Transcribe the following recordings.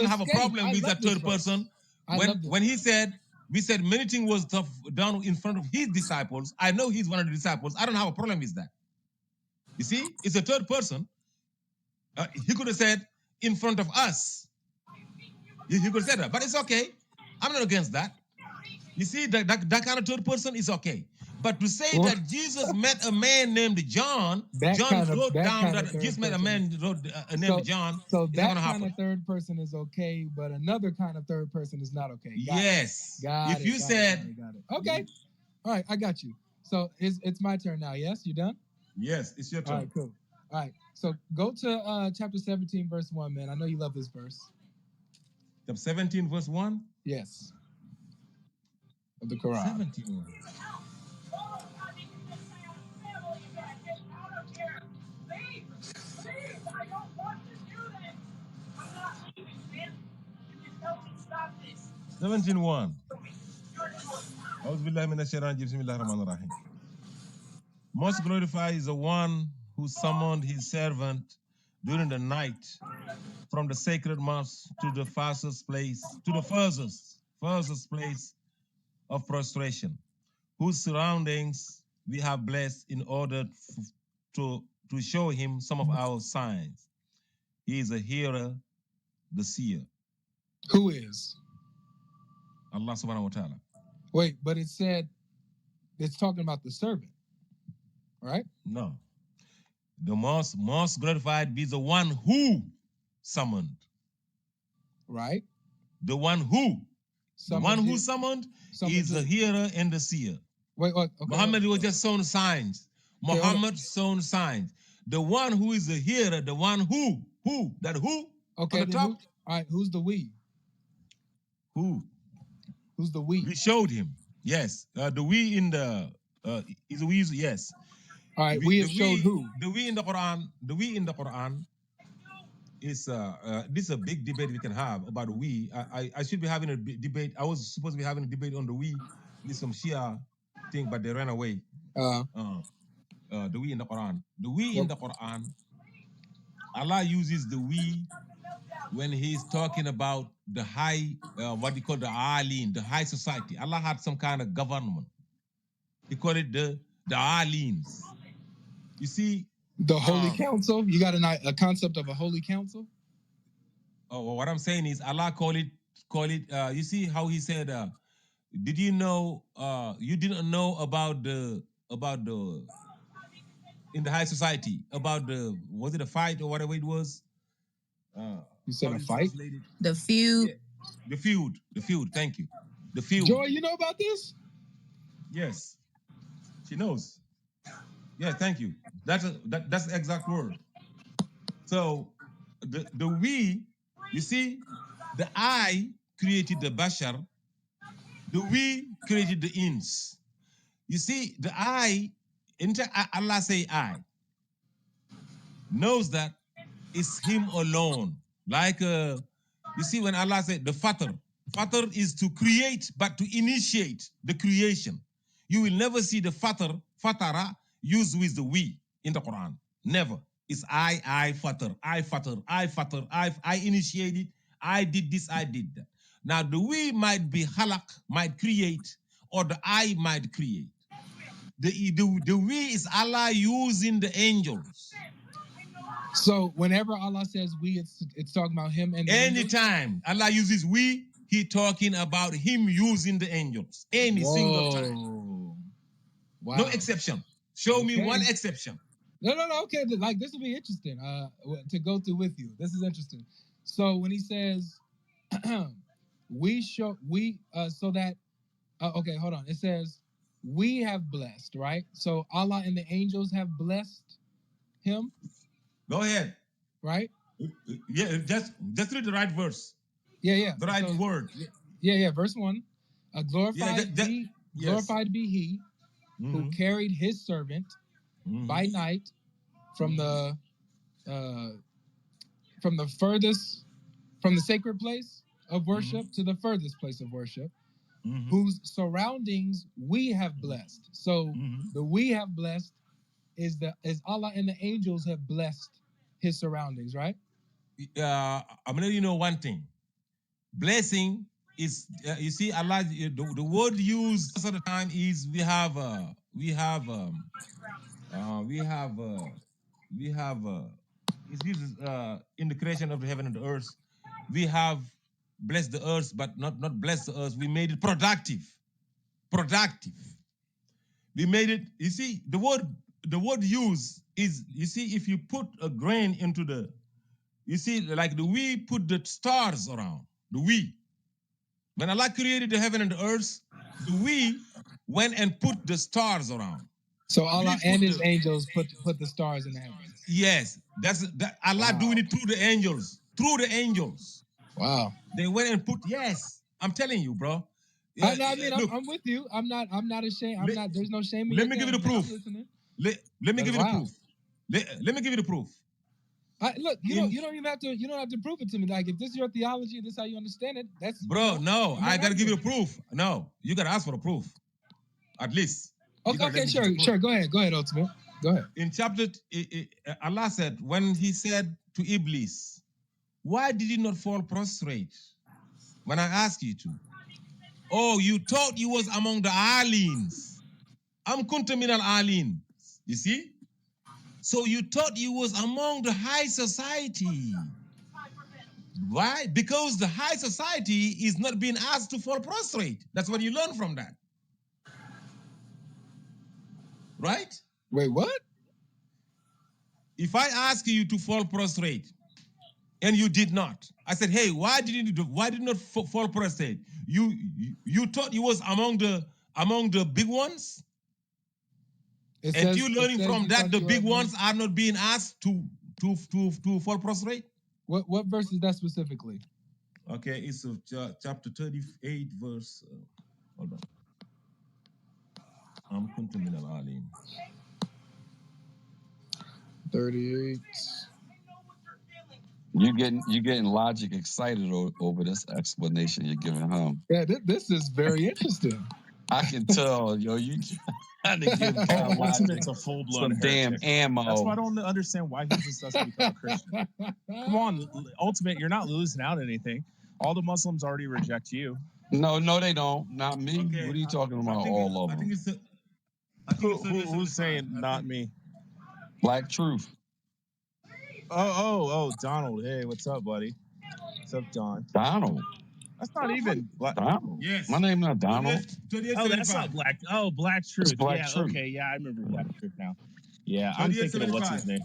don't have a problem with that third person. When he said, we said many things was done in front of his disciples. I know he's one of the disciples. I don't have a problem with that. You see, it's a third person. He could have said in front of us. He could have said that, but it's okay. I'm not against that. You see, that kind of third person is okay. But to say that Jesus met a man named John, John wrote down that Jesus met a man named John. So that kind of third person is okay, but another kind of third person is not okay. Yes. Got it. Got it. Okay. All right, I got you. So it's my turn now. Yes, you done? Yes, it's your turn. All right, cool. All right, so go to chapter 17, verse 1, man. I know you love this verse. Chapter 17, verse 1? Yes. Of the Quran. 17. I don't want to do this. I'm not leaving, man. You can help me stop this. 17:1. Most glorified is the one who summoned his servant during the night from the sacred mosque to the furthest place, place of prostration, whose surroundings we have blessed in order to show him some of our signs. He is a hearer, the seer. Who is? Allah subhanahu wa ta'ala. Wait, but it said it's talking about the servant, right? No. The most glorified be the one who summoned. Right. The one who. Summoned, the one who summoned is the hearer and the seer. Wait, okay. Muhammad was just shown signs. Muhammad shown signs. The one who is the hearer, the one who. Okay, on the top. All right, who's the we? Who? Who's the we? We showed him. Yes. The we in the is a we, yes. All right, we have showed who? The we in the Quran is this is a big debate we can have about the we. I should be having a debate. I was supposed to be having a debate on the we with some Shia thing, but they ran away. The we in the Quran. The we in the Quran, Allah uses the we when he's talking about the high, what they call the Alim, the high society. Allah had some kind of government. He called it the Alims. You see, the Holy Council. You got a concept of a Holy Council? Oh, what I'm saying is Allah call it. You see how he said, did you know? You didn't know about the in the high society about was it a fight or whatever it was? You said a fight? The feud. Yeah. The feud. Thank you. The feud. Joy, you know about this? Yes, she knows. Yeah, thank you. That's the exact word. So the we, you see, the I created the bashar. The we created the ins. You see, the I, Allah say I, knows that it's him alone. Like, you see, when Allah said the fatar is to create, but to initiate the creation. You will never see the fatara used with the we in the Quran. Never. It's I fatar, I initiated, I did this, I did that. Now, the we might be halak, might create, or the I might create. The we is Allah using the angels. So whenever Allah says we, it's talking about him and the anytime angels? Allah uses we, he talking about him using the angels. Any single time. Wow. No exception. Show me one exception. No. Okay, like this will be interesting to go through with you. This is interesting. So when he says so that okay, hold on. It says we have blessed, right? So Allah and the angels have blessed him. Go ahead. Right? Yeah, just read the right verse. Yeah. The right word. Yeah. Verse 1. Glorified be he who carried his servant by night from the sacred place of worship to the furthest place of worship, whose surroundings we have blessed. So the we have blessed is Allah and the angels have blessed his surroundings, right? I'm gonna let you know one thing. blessing is you see Allah. The word used most of the time is we have it uses in the creation of the heaven and the earth. We have blessed the earth, but not blessed the earth. We made it productive. We made it. You see, the word use is, you see, if you put a grain into the, you see, like the we put the stars around. The we. When Allah created the heaven and the earth, the we went and put the stars around. So Allah We and put His angels put the stars in the heavens. Yes, that Allah doing it through the angels. Through the angels. Wow. They went and put, yes. I'm telling you, bro. I mean, look, I'm with you. I'm not ashamed. I'm let, not. There's no shame in let your me give you the game, man. proof. I'm listening. Let me give you the Wow. proof. Let me give you the proof. Look, you don't even have to prove it to me. Like, if this is your theology, this is how you understand it. That's, bro. No, I gotta give you the arguing. proof. No, you gotta ask for the proof. At least. Okay, sure. Go ahead, Ultimate. Go ahead. In chapter, Allah said, when He said to Iblis, why did you not fall prostrate when I asked you to? Oh, you thought you was among the aliens. Am kunta min al-alin. You see? So you thought you was among the high society. Why? Because the high society is not being asked to fall prostrate. That's what you learn from that. Right? Wait, what? If I ask you to fall prostrate and you did not, I said, hey, why did you not fall prostrate? You thought you was among the big ones? And you learning from that the big ones are not being asked to fall prostrate? What verse is that specifically? Okay, it's chapter 38, verse. Hold on. Am kuntum min al-alim. 38. You getting Logic excited over this explanation you're giving him. Yeah, this is very interesting. I can tell, yo, you trying to give Ultimate's a full-blown some damn ammo. That's why I don't understand why he just doesn't become a Christian. Come on, Ultimate, you're not losing out on anything. All the Muslims already reject you. No, they don't. Not me. Okay, what are you talking about? All of them. Who's saying not me? Black Truth. Oh, Donald. Hey, what's up, buddy? What's up, Don? Donald. That's not even Black. Donald. Yes. My name not Donald. Oh, that's not Black. Oh, Black Truth. It's Black Truth. Okay, yeah, I remember Black Truth now. Yeah, I'm thinking of what's his name.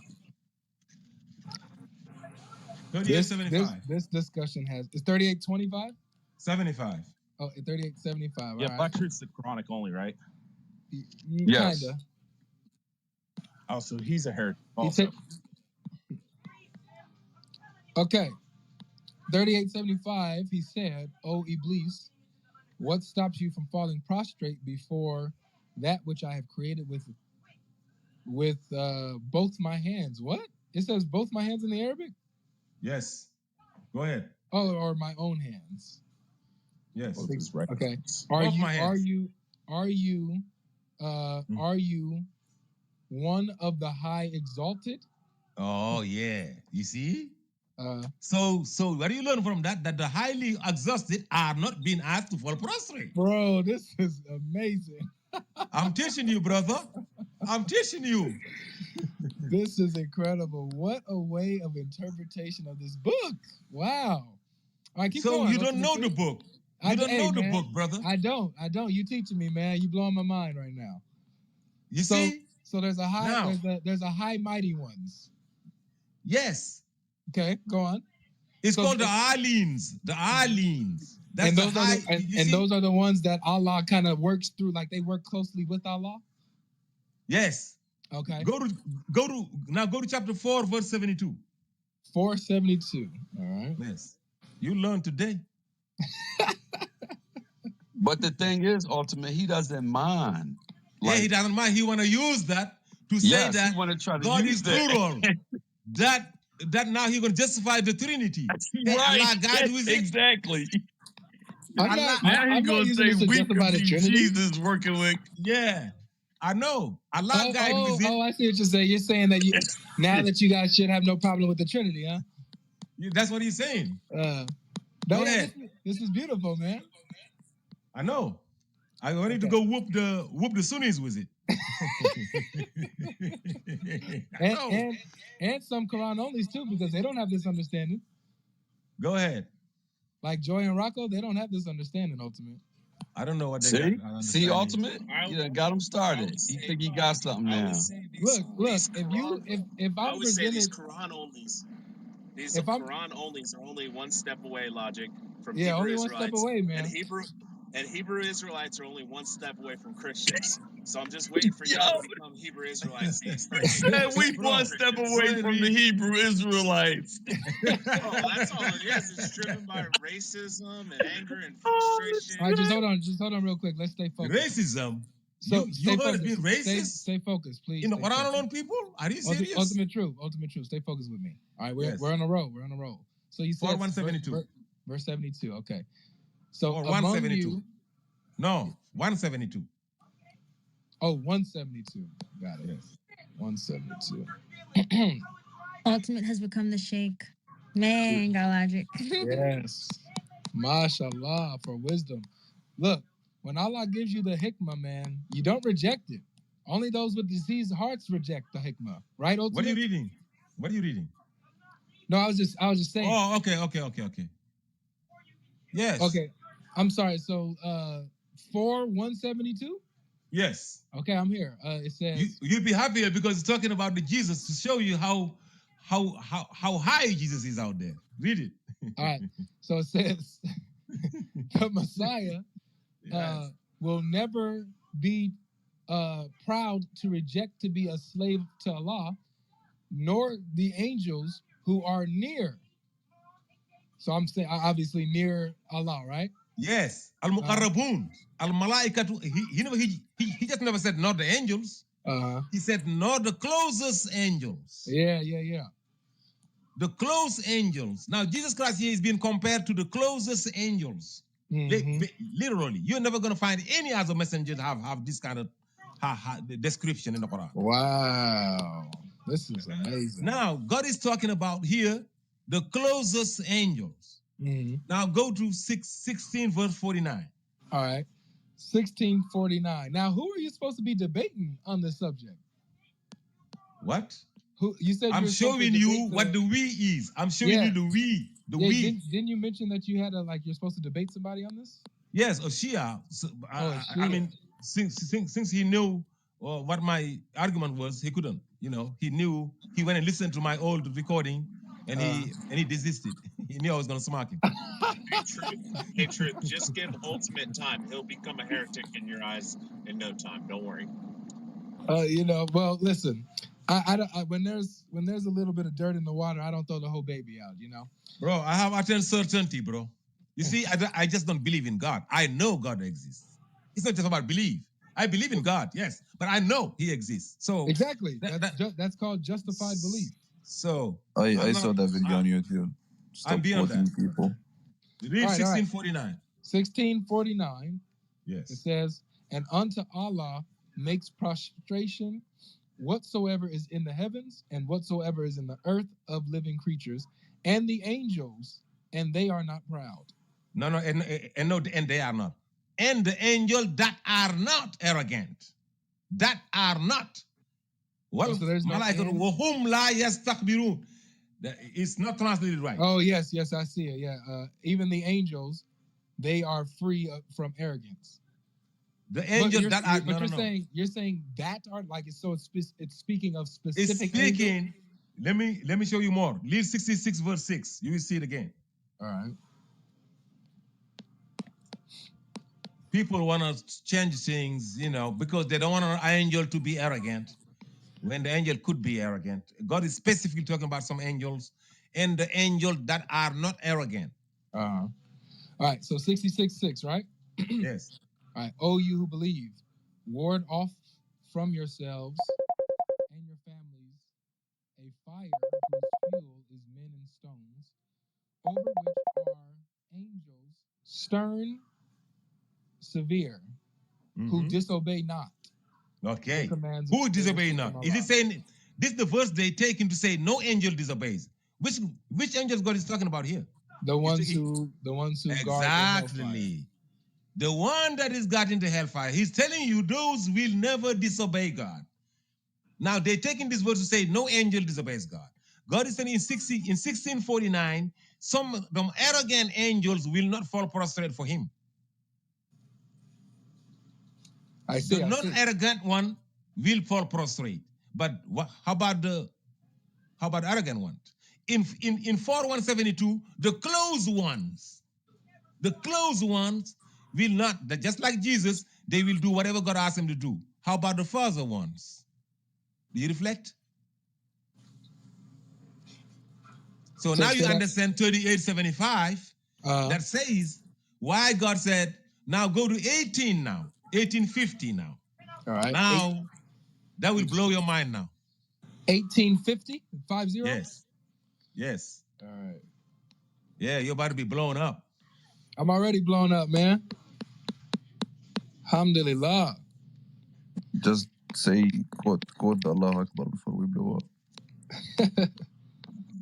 This discussion it's 3825? 75. Oh, 3875. Yeah, Black Truth's the Quranic only, right? Yes. Kinda. Oh, so he's a heretic also. Okay. 3875, he said, O Iblis, what stops you from falling prostrate before that which I have created with both my hands? What? It says both my hands in the Arabic? Yes. Go ahead. Oh, or my own hands. Yes. Okay. Are you one of the high exalted? Oh yeah. You see? So what do you learn from that? That the highly exhausted are not being asked to fall prostrate. Bro, this is amazing. I'm teaching you, brother. I'm teaching you. This is incredible. What a way of interpretation of this book. Wow. All right, keep going. You don't know the book. You don't know the book, brother. I don't. You teaching me, man. You blowing my mind right now. You see? So there's a high there's a high mighty ones. Yes. Okay, go on. It's called the Alins. The Alins. And those are the ones that Allah kind of works through, like they work closely with Allah? Yes. Okay. Go to chapter 4, verse 72. 472. All right. Yes. You learn today. But the thing is, Ultimate, he doesn't mind. Yeah, he doesn't mind. He want to use that to say that God is plural. that now he's going to justify the Trinity. Right. Allah, God, who is exactly. Now he's going to say we could be Jesus working with. Yeah. I know. Allah guide who is it. Oh, I see what you're saying. You're saying that now that you guys should have no problem with the Trinity, huh? That's what he's saying. No, Go no, ahead. this is beautiful, man. I know. I wanted to Okay. go whoop the Sunnis with it. I know. And some Quran onlys too, because they don't have this understanding. Go ahead. Like Joy and Rocco, they don't have this understanding, Ultimate. I don't know what they See? got. See, Ultimate? You got him started. He think he got something now. Look, if I I'm would say these presented, Quran onlys. These if I'm Quran onlys are only one step away, Logic, from yeah, Hebrew only one step Israelites, away, man. and Hebrew Israelites are only one step away from Christians. So I'm just waiting for Yo, y'all to become Hebrew Israelites and start he getting said closer we to Bro, one becoming step Christians. away from the Hebrew Israelites. Oh, that's all it is. It's driven by racism and anger and Oh, frustration. All right, just hold on real quick. Let's stay focused. racism. So You stay heard it focused. being racist Stay focused, please. in the Stay Quran focused. alone, people? Are you serious? Ultimate truth. Stay focused with me. All right, we're on a roll. We're on a roll. So you said 172. verse 72. Okay. So Or among 172. you. No, 172. Oh, 172. Got it. Yes. 172. Ultimate has become the Sheikh. Man, GodLogic. Yes. MashaAllah for wisdom. Look, when Allah gives you the hikmah, man, you don't reject it. Only those with diseased hearts reject the hikmah. Right, Ultimate? What are you reading? What are you reading? No, I was just saying. Oh, okay. Yes. Okay. I'm sorry. So 172? Yes. Okay, I'm here. It says You'll be happier because it's talking about the Jesus to show you how high Jesus is out there. Read it. all right. So it says the Messiah Yes. will never be proud to reject to be a slave to Allah, nor the angels who are near. So I'm saying obviously near Allah, right? Yes. Al-Muqarrabun. Al-Malaikatu. He just never said not the angels. He said not the closest angels. Yeah. The close angels. Now, Jesus Christ here is being compared to the closest angels. Literally. You're never going to find any other messenger have this kind of description in the Quran. Wow. This is amazing. Now, God is talking about here the closest angels. Now, go to 16 verse 49. All right. 1649. Now, who are you supposed to be debating on this subject? What? Who you said? I'm showing you what the we is. I'm showing you the we. The we. Didn't you mention that you had you're supposed to debate somebody on this? Yes, a Shia. So, I mean, since he knew what my argument was, he couldn't. You know, he knew. He went and listened to my old recording, and he desisted. He knew I was going to smack him. Hey, Truth, just give Ultimate time. He'll become a heretic in your eyes in no time. Don't worry. Well, listen. I when there's a little bit of dirt in the water, I don't throw the whole baby out. Bro, I have attained certainty, bro. You see, I just don't believe in God. I know God exists. It's not just about belief. I believe in God, yes, but I know He exists. So exactly, that's called justified belief. So I saw that video on YouTube. I'm beyond that. People. Read 1649. 1649. Yes. It says, "And unto Allah makes prostration whatsoever is in the heavens and whatsoever is in the earth of living creatures, and the angels, and they are not proud." No, and they are not. And the angels that are not arrogant. That are not. Well, so there's no whom la yastakbirun. It's not translated right. Oh, yes, I see it. Yeah. Even the angels, they are free from arrogance. The angels that are you're saying that are like it's speaking of specific. It's speaking. Angels? Let me show you more. Read 66 verse 6. You will see it again. All right. People want to change things, because they don't want an angel to be arrogant when the angel could be arrogant. God is specifically talking about some angels and the angels that are not arrogant. All right. So 66:6, right? Yes. All right. O you who believe, ward off from yourselves and your families a fire whose fuel is men and stones, over which are angels stern, severe, who disobey not. Okay. Who disobey not? Is it saying this is the verse they take him to say no angel disobeys? Which angels God is talking about here? The ones He- who guard the hellfire. exactly. The one that is got into hellfire. He's telling you those will never disobey God. Now they're taking this verse to say no angel disobeys God. God is saying in 1649, some arrogant angels will not fall prostrate for him. I see. The non-arrogant one will fall prostrate. But how about the arrogant one? In 4172, the close ones will not, just like Jesus, they will do whatever God asks them to do. How about the further ones? Do you reflect? So now you understand 3875 that says why God said, now go to 1850 now. All right. Now, that will blow your mind now. 1850? 50? Yes. Yes. All right. Yeah, you're about to be blown up. I'm already blown up, man. Alhamdulillah. Just say quote the Allah Akbar before we blow up.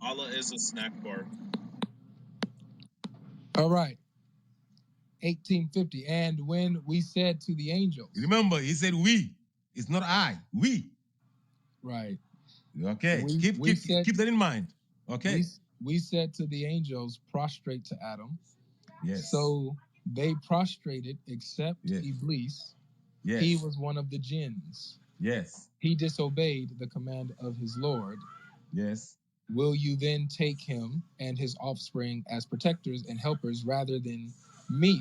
Allah is a snack bar. All right. 1850. And when we said to the angels. Remember, he said we. It's not I. We. Right. Okay. Keep that in mind. Okay. We said to the angels, prostrate to Adam. Yes. So they prostrated except Iblis. Yes. He was one of the jinns. Yes. He disobeyed the command of his Lord. Yes. Will you then take him and his offspring as protectors and helpers rather than me,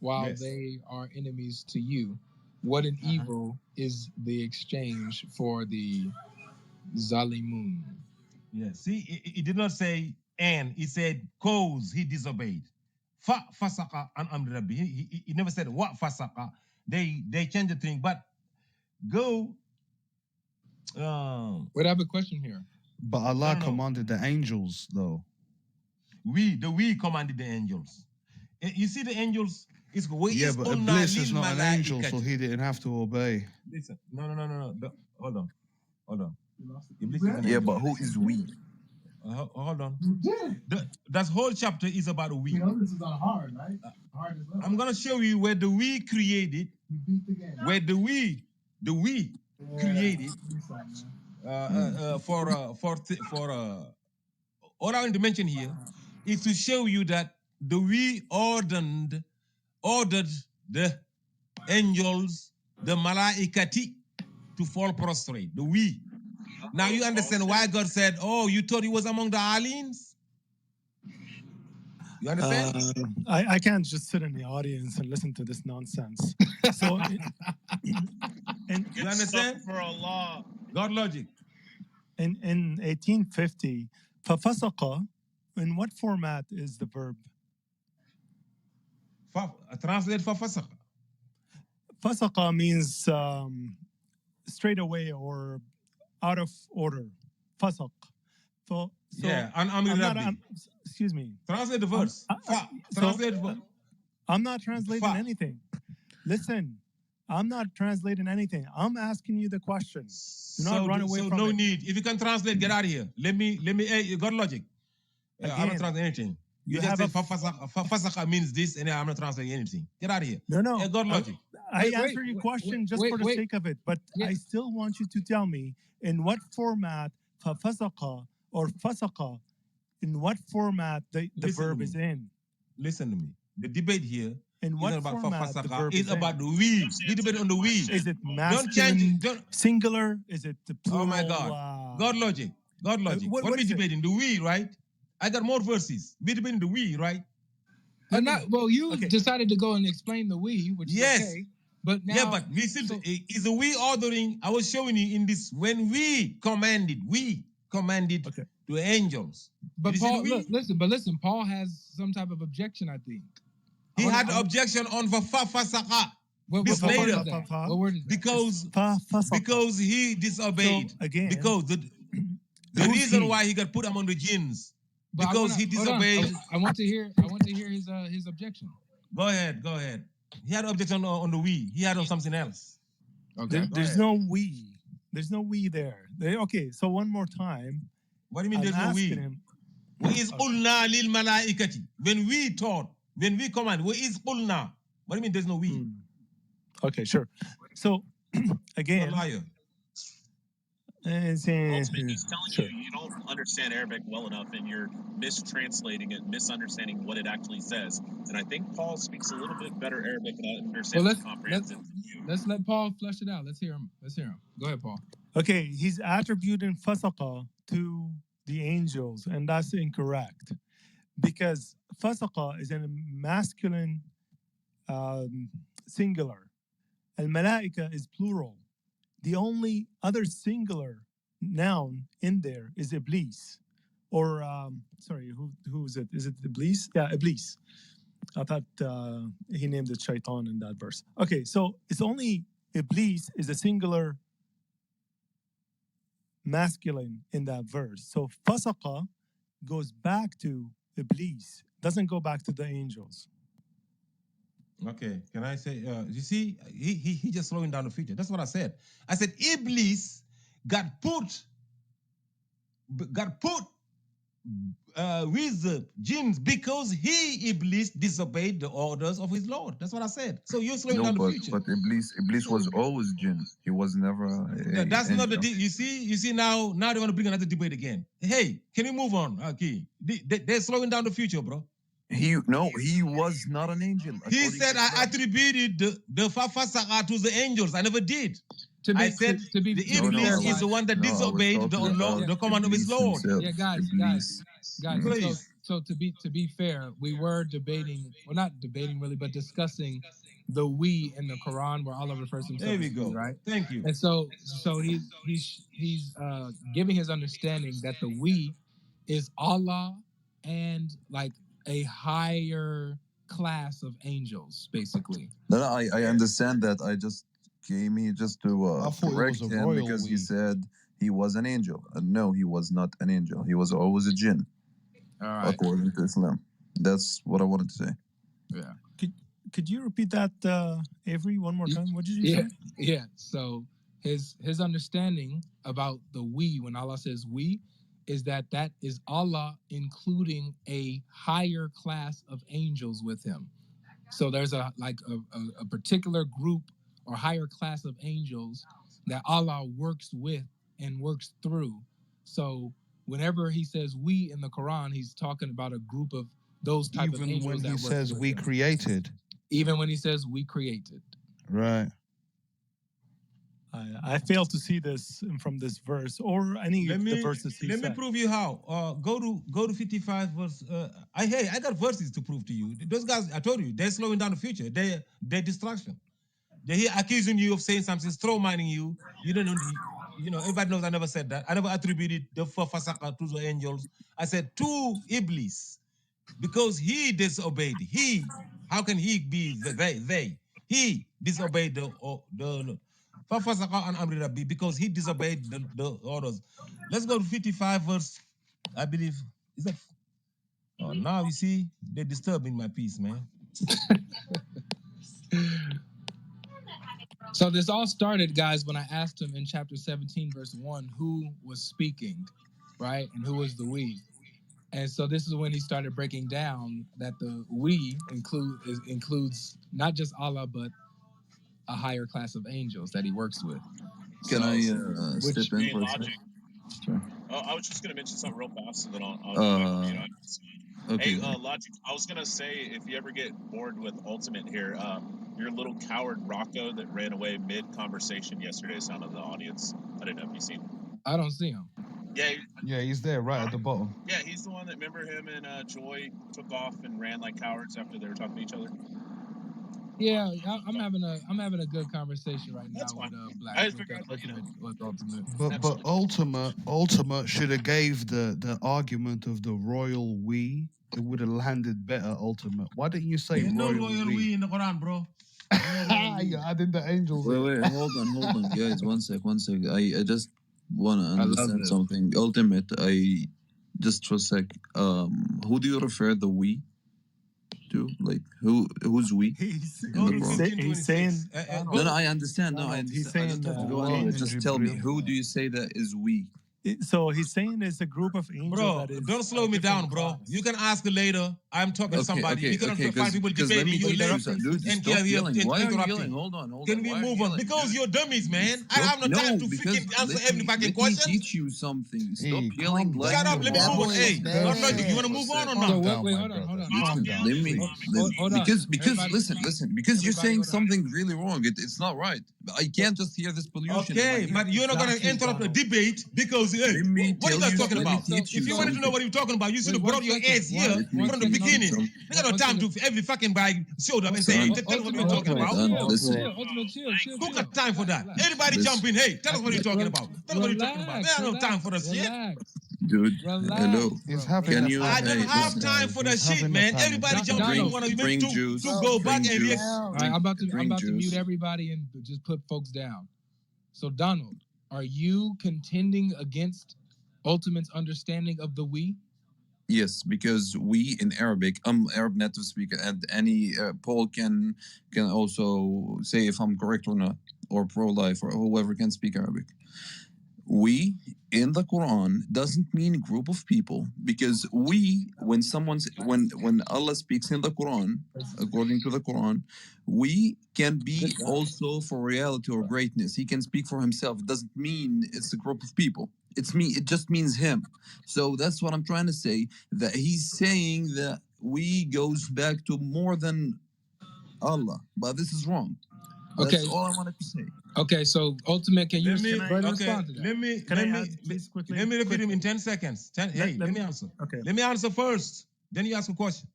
while they are enemies to you? What an evil is the exchange for the Zalimun. Yeah. See, he did not say and, he said cause he disobeyed. Fasaka an amri rabbi. He never said what fasaka. They changed the thing, but go. Wait, I have a question here. But Allah commanded the angels, though. We commanded the angels. You see the angels. Yeah, but Iblis is not an angel, so he didn't have to obey. Listen, no. Hold on. Iblis is an angel. But who is we? Hold on. That whole chapter is about we. You know this is on hard, right? Hard as well. I'm gonna show you where the we created. Where the we created. For all I want to mention here is to show you that the we ordered the angels, the malaikati, to fall prostrate. The we. Now you understand why God said, "Oh, you thought he was among the aliens." You understand? I can't just sit in the audience and listen to this nonsense. So, and you understand? For Allah. GodLogic. In 1850, فَفَسَقَ, in what format is the verb? Translate فَفَسَقَ. فَسَقَ means straight away or out of order. فَسَق. So yeah, excuse me. Translate the verse. Translate the verse. I'm not translating anything. Listen, I'm not translating anything. I'm asking you the question. Do not run away from it. So no need. If you can translate, get out of here. Let me. GodLogic. I'm not translating anything. You just say Fasaka means this, and I'm not translating anything. Get out of here. No. GodLogic. I answer your question just for the sake of it, but I still want you to tell me in what format Fasaka or Fasaka, in what format the verb is in. Listen to me. The debate here in what format the verb is about the we. We debate on the we. Is it masculine, singular? Is it the plural? Oh my God. GodLogic. What we debating? The we, right? I got more verses. We debating the we, right? You decided to go and explain the we, which is okay. But now, but we still is the we ordering. I was showing you in this when we commanded to angels. But Paul, listen. Paul has some type of objection. I think he had objection on fasaka. This later, what word is that? Because he disobeyed. So, again, because the reason why he got put among the jinns because he disobeyed. I want to hear his objection. Go ahead. He had objection on the we. He had on something else. Okay. There's no we. There's no we there. Okay. So one more time. What do you mean there's no we? وَإِذْ قُلْنَا لِلْمَلَائِكَةِ. When we taught, when we command, وَإِذْ قُلْنَا. What do you mean there's no we? Okay, sure. So You're a again, liar. Ultimate, he's telling you don't understand Arabic well enough, and you're mistranslating it, misunderstanding what it actually says. And I think Paul speaks a little bit better Arabic and understands and comprehends it than you. Let's let Paul flesh it out. Let's hear him. Go ahead, Paul. Okay, he's attributing fasaqa to the angels, and that's incorrect because fasaqa is a masculine singular, and malaika is plural. The only other singular noun in there is Iblis. Or, sorry, who is it? Is it Iblis? Yeah, Iblis. I thought he named it Shaitan in that verse. Okay, so it's only Iblis is a singular masculine in that verse. So fasaqa goes back to Iblis, doesn't go back to the angels. Okay, can I say, you see, he just slowing down the future. That's what I said. I said, Iblis got put with the jinns because he, Iblis, disobeyed the orders of his Lord. That's what I said. So you're slowing down the future. But Iblis was always jinn. He was never. That's not the you see now they want to bring another debate again. Hey, can we move on? Okay, they're slowing down the future, bro. He was not an angel. He said I attributed the fafasaqa to the angels. I never did. I said the Iblis is the one that disobeyed the command of his Lord. Yeah, guys. So to be fair, we were debating, well, not debating really, but discussing the we in the Quran, where Allah refers to himself. There we go. We, right? Thank you. And so he's giving his understanding that the we is Allah and like a higher class of angels, basically. No, I understand that. I just came here just to correct him because he said he was an angel. No, he was not an angel. He was always a jinn, according to Islam. That's what I wanted to say. Yeah. Could you repeat that, Avery, one more time? What did you say? Yeah. So his understanding about the we, when Allah says we, is that is Allah including a higher class of angels with him. So there's a particular group or higher class of angels that Allah works with and works through. So whenever he says we in the Quran, he's talking about a group of those type of angels. Even when he says we created. Even when he says we created. Right. I fail to see this from this verse or any of the verses he said. Let me prove you how. Go to 55 verse. I got verses to prove to you. Those guys, I told you, they're slowing down the future. They're distraction. They're here accusing you of saying something, straw mining you. You don't know. Everybody knows I never said that. I never attributed the fasaqa to the angels. I said to Iblis because he disobeyed. How can he be they? He disobeyed the fasaqa and amri rabbi because he disobeyed the orders. Let's go to 55 verse. I believe is that. Oh, now you see they're disturbing my peace, man. So this all started, guys, when I asked him in chapter 17, verse 1, who was speaking, right? And who was the we? And so this is when he started breaking down that the we includes not just Allah, but a higher class of angels that he works with. Can I step in for a second? Sure. I was just going to mention something real fast, and then I'll okay. Hey, Logic, I was going to say, if you ever get bored with Ultimate here, your little coward Rocco that ran away mid-conversation yesterday is out of the audience. I don't know if you've seen him. I don't see him. Yeah, he's there right at the bottom. Yeah, he's the one that, remember him and Joy took off and ran like cowards after they were talking to each other? Yeah, I'm having a good conversation right now with Black. I just figured with Ultimate. But Ultimate should have gave the argument of the royal we. It would have landed better, Ultimate. Why didn't you say There's royal no royal we in the Quran, bro. You're adding the angels. Wait, hold on, guys. One sec. I just want to understand something. Ultimate, just for a sec. Who do you refer the we to? Like who's we? He's saying. No, I understand. No, I understand. He's saying. Just tell me, who do you say that is we? So he's saying it's a group of angels Bro, that is don't slow me different down, bro. class. You can ask later. I'm talking to somebody. We cannot find people Because let debating. me You teach you late something. Dude, and stop here yelling. Why are you yelling? interrupting. Hold on. Can we Why are you move on? yelling, Because dude? you're dummies, man. I Stop. have no time to freaking answer every fucking question. Let me teach you something. Stop Hey, yelling calm like Shut up. down, Let me you're That move on. bro. boy is Hey, Bro, GodLogic, you bad. want to seriously. move on or Calm not? down, Wait, my hold on, brother. calm Listen, down, let me please. Hold on, because everybody. listen because you're Everybody, saying hold on. something really wrong. It's not right. I can't just hear this pollution in my Okay, but you're ears. not going to Exactly, interrupt the Donald. debate because, hey, Let me what are you tell guys you. talking Let me about? teach If you you wanted to know something. what you're talking about, you should Wait, have 1 brought your second. ass here Let me One from the teach second, you Ultimate. beginning. something. We got no One time second. to every fucking guy showed up and say, hey, Son, tell us what you're Ultimate, talking about. son, listen. Ultimate, chill. Who got time for Relax, that? relax. Everybody Listen, jump in. Hey, tell us what you're talking Re- about. Tell us what you're talking about. We relax, have no time for that shit. relax, dude. Hello. relax, He's bro. having Can a you? I panic don't Hey, have attack, listen. time guys. for that He's shit, having a man. panic Everybody attack. jump in Donald. when I meant Bring to juice. Bro, go back Bring and calm react. juice. down. All right, Bring I'm about to mute juice. everybody and just put folks down. So, Donald, are you contending against Ultimate's understanding of the we? Yes, because we in Arabic, I'm Arab native speaker, and any Paul can also say if I'm correct or not, or pro-life, or whoever can speak Arabic. We in the Quran doesn't mean group of people, because we, when Allah speaks in the Quran, according to the Quran, we can be also for reality or greatness. He can speak for himself. It doesn't mean it's a group of people. It just means him. So that's what I'm trying to say. That he's saying that we goes back to more than Allah, but this is wrong. That's Okay. all I wanted to say. Okay, so Ultimate, can you Okay, respond to that? Can I add, please, quickly? Let me repeat him in 10 seconds. Let me me answer. Okay. Let me answer first. Then you ask a question.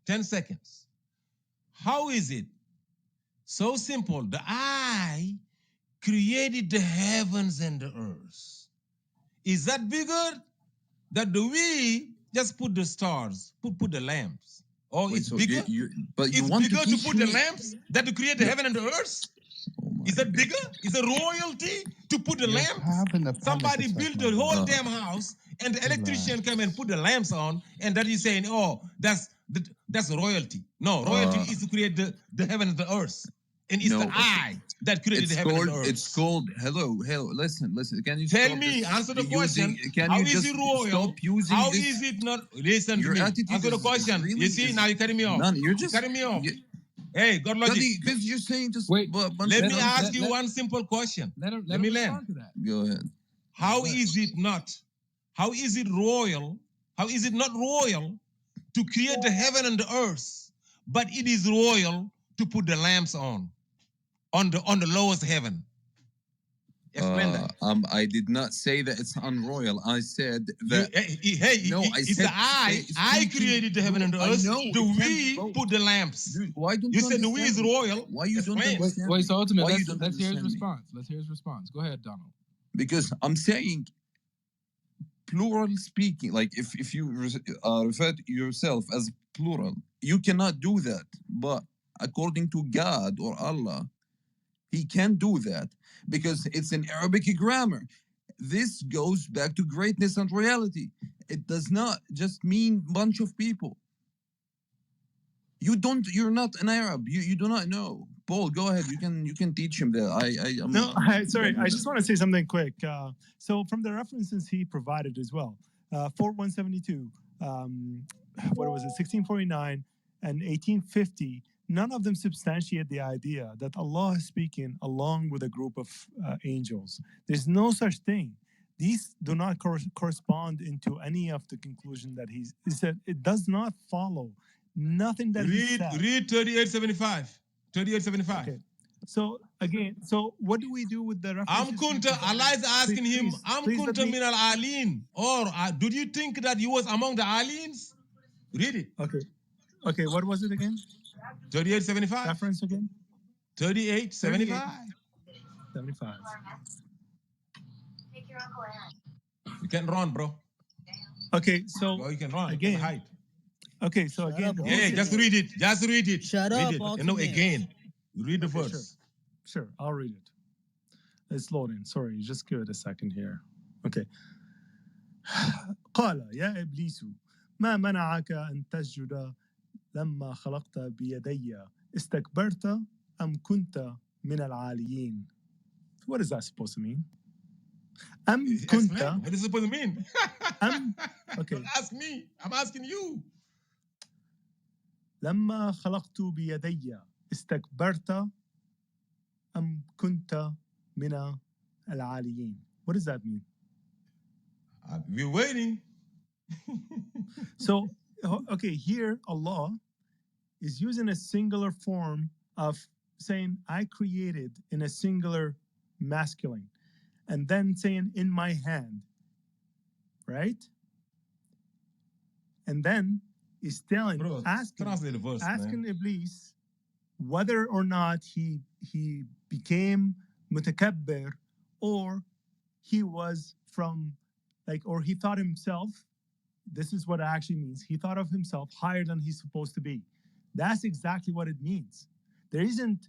10 seconds. How is it so simple? The I created the heavens and the earth. Is that bigger? That the we just put the stars, put the lamps. Or Wait, it's so bigger? but you It's want to bigger to teach put the me? lamps that to create the No. heaven and the earth? Oh my Is that God. bigger? Is it royalty to put the You're lamps? having a panic Somebody attack, built my the whole brother. damn house, and the electrician Relax. come and put the lamps on, and that is saying, oh, that's royalty. No, royalty is to create the heaven and the earth, and it's the No, I that created the heaven and the earth. it's called hello. Listen. Can you Tell stop me, answer the using? question. Can How you is just it royal? stop using How this? is it not? Listen to Your me. attitude Answer the is question. really You see, now you're cutting me off. none. You're You're just cutting me off. Hey, GodLogic. because you're saying just Wait, a bunch Let of me ask nonsense. you one simple question. let Let him me land. respond to that. Go ahead. How is it not? How is it royal? How is it not royal to create the heaven and the earth, but it is royal to put the lamps on the lowest heaven? Explain that. I did not say that it's unroyal. I said You, that no. I it's said the I created the heaven and the I earth. know The it can be we both. put the lamps. Dude, why don't You you said the we is understand me? royal. Why you don't Explain. understand Wait, me? so Ultimate, Why you don't let's hear his understand me? response. Let's hear his response. Go ahead, Donald. Because I'm saying plural speaking, like if you refer to yourself as plural, you cannot do that. But according to God or Allah, he can do that because it's in Arabic grammar. This goes back to greatness and reality. It does not just mean bunch of people. You're not an Arab. You do not know. Paul, go ahead. You can teach him that. Sorry, I just want to say something quick. So from the references he provided as well, 4172, what was it, 1649 and 1850, none of them substantiate the idea that Allah is speaking along with a group of angels. There's no such thing. These do not correspond into any of the conclusion that he said. It does not follow. Nothing that he said. Read 3875. 3875. Okay. So again, so what do we do with the references? Am kunta, Allah is asking him, Am kunta min al alin? Or do you think that you was among the aliens? Read it. Okay. Okay, what was it again? 3875. Reference again? 3875. 75. You can run, bro. Okay, so Well, you can run. again, You can hide. okay, so Shut again, up, Yeah, just Ultimate. read it. Just read it. Shut read up, it. Ultimate. You know, again. Read the Okay, verse. sure, I'll read it. It's loading. Sorry, just give it a second here. Okay. قال يا إبليس ما منعك أن تسجد لما خلقت بيدي استكبرت أم كنت من العاليين. What is that supposed to mean? Explain. What is it supposed to mean? Okay. Don't ask me. I'm asking you. لما خلقت بيدي استكبرت أم كنت من العاليين. What does that mean? We're waiting. So, okay, here Allah is using a singular form of saying, I created in a singular masculine, and then saying, in my hand, right? And then is telling, asking Iblis whether or not he became mutakabbir, or he was from, like, or he thought himself, this is what it actually means, he thought of himself higher than he's supposed to be. That's exactly what it means. There isn't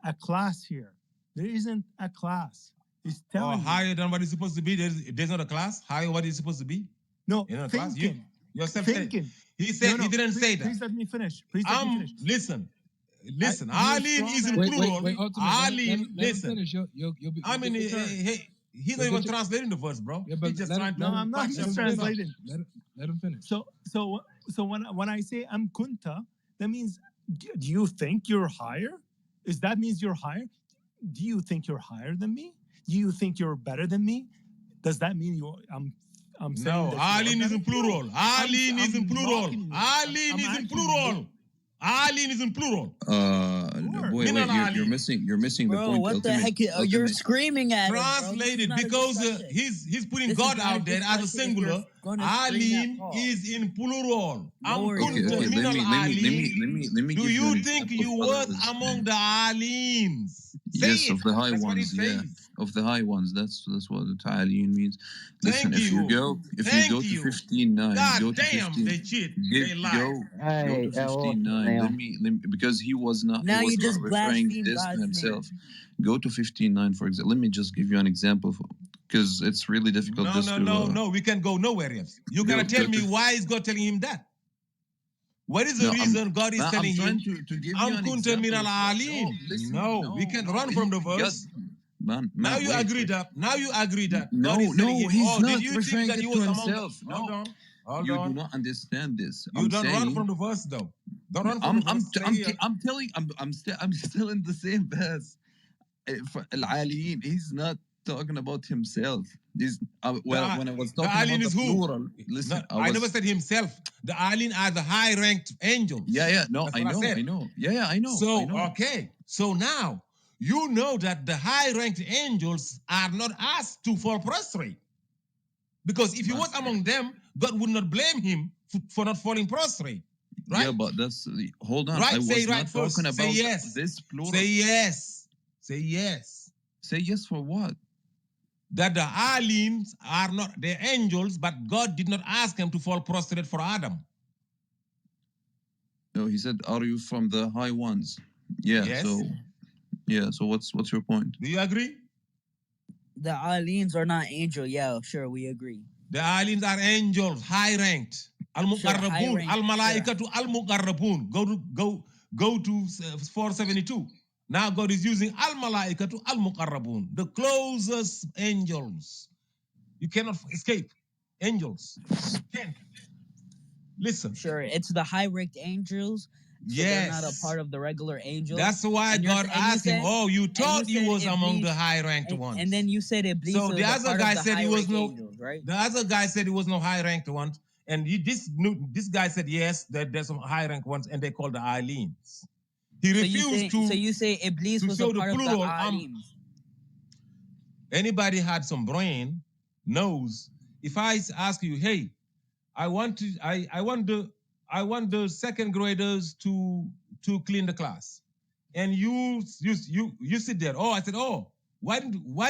a class here. There isn't a class. It's telling higher than what he's supposed to be. There's not a class. Higher what he's supposed to be. No, in a thinking. Class? Yourself thinking. He said no, he didn't say that. Please let me finish. Please let me finish. Listen. Alim is in plural. Alim, listen. Finish. You'll be, I mean, he's not even translating the verse, bro. Yeah, but he's just trying to. No, I'm not just translating. Let him finish. So when I say am kunta, that means, do you think you're higher? Is that means you're higher? Do you think you're higher than me? Do you think you're better than me? Does that mean I'm saying no, Alim is in plural. Alim is in plural. Alim is in plural. Alim is in plural. Boy, wait, you're missing the bro, point. What the heck? You're screaming at Translated because he's putting God out there as a singular. Alim is in plural. Okay, let me. Do you think you work among the alims? Yes, of the high ones. Yeah, of the high ones. That's what the ta'alin means. Listen, if you go to 15:9, go to 15. They cheat. They lie. Go to 15:9. Let me, because he was not. Now he was you just not referring this to himself. Go to 15:9, for example. Let me just give you an example, because it's really difficult. No. We can go nowhere else. You gotta tell me why is God telling him that? What is the reason God is telling him? To give you an example. No, we can run from the verse. Man, now you agree that. No, he's not referring it to himself. Hold you on. do not understand this. You don't run from the verse, though. Don't run from the verse. I'm telling. I'm still in the same path. Al-aliyin, he's not talking about himself. When I was talking about the plural, listen, I never said himself. The alin are the high-ranked angels. Yeah. No, I know. Yeah, I know. So, I know. okay. So now, you know that the high-ranked angels are not asked to fall prostrate. Because if he was among them, God would not blame him for not falling prostrate. Right? Yeah, but that's... Hold on. Right? I was Say not right talking first. about Say yes. This plural. Say yes. Say yes. Say yes for what? That the aliens are not the angels, but God did not ask them to fall prostrate for Adam. No, he said, "Are you from the high ones?" Yeah. Yes. So what's your point? Do you agree? The aliens are not angel. Yeah, sure, we agree. The aliens are angels, high ranked. Al-Muqarrabun, al-Malaikatu, al-Muqarrabun. Go to 472. Now God is using al-Malaikatu, al-Muqarrabun, the closest angels. You cannot escape angels. You can't. Listen. Sure, it's the high-ranked angels. So they're not a part of the regular angels. That's why God asked him, you thought you was among the high-ranked ones. And then you said Iblis. So the other guy said he was no angels, right? The other guy said he was no high-ranked ones. And this guy said yes, that there's some high-ranked ones, and they call the aliens. He refused to. So you say Iblis was a part of the aliens. Anybody had some brain knows. If I ask you, hey, I want the second graders to clean the class, and you sit there. I said, why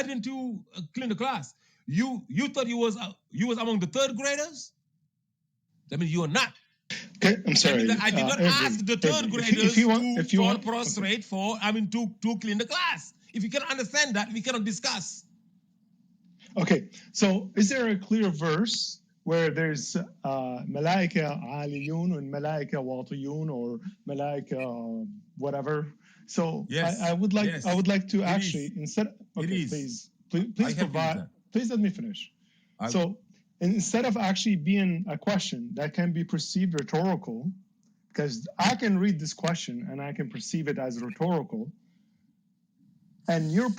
didn't you clean the class? You thought you was among the third graders? That means you are not. Okay, I'm sorry. I did not ask the third graders to fall prostrate to clean the class. If you cannot understand that, we cannot discuss. Okay, so is there a clear verse where there's malaika aliyun and malaika watiyun or malaika whatever? So yes, I would like to actually instead. Okay, please provide. please let me finish. So instead of actually being a question that can be perceived rhetorical, because I can read this question and I can perceive it as rhetorical, and you're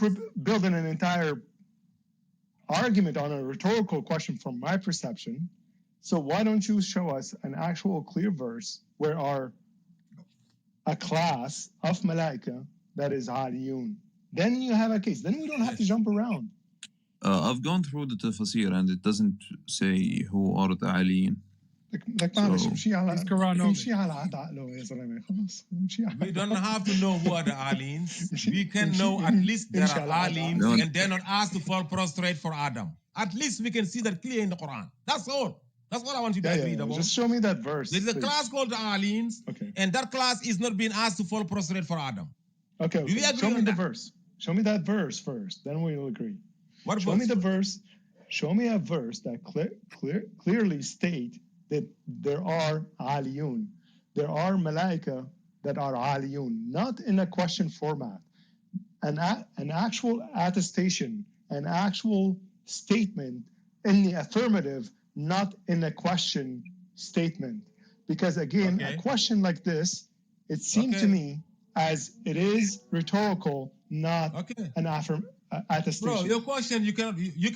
building an entire argument on a rhetorical question from my perception. So why don't you show us an actual clear verse where a class of malaika that is aliyun? Then you have a case. Then we don't have to jump around. I've gone through the tafsir and it doesn't say who are the aliyin. معلش امشي على It's Quranic. امشي على عقله يا زلمه خلاص امشي على We don't have to know who are the aliens. We can know at least there are aliens, No. and they're not asked to fall prostrate for Adam. At least we can see that clear in the Quran. That's all. That's what I want you to agree about. Just show me that verse. There's a please. class called the aliens, Okay. and that class is not being asked to fall prostrate for Adam. Okay. Do we agree show me on the that? verse. Show me that verse first. Then we'll agree. What show verse? me the verse. Show me a verse that clearly state that there are aliyun. There are malaika that are aliyun, not in a question format. An actual attestation, an actual statement in the affirmative, not in a question statement. Because again, a question like this, it seemed to me as it is rhetorical, not an attestation. Bro, your question, you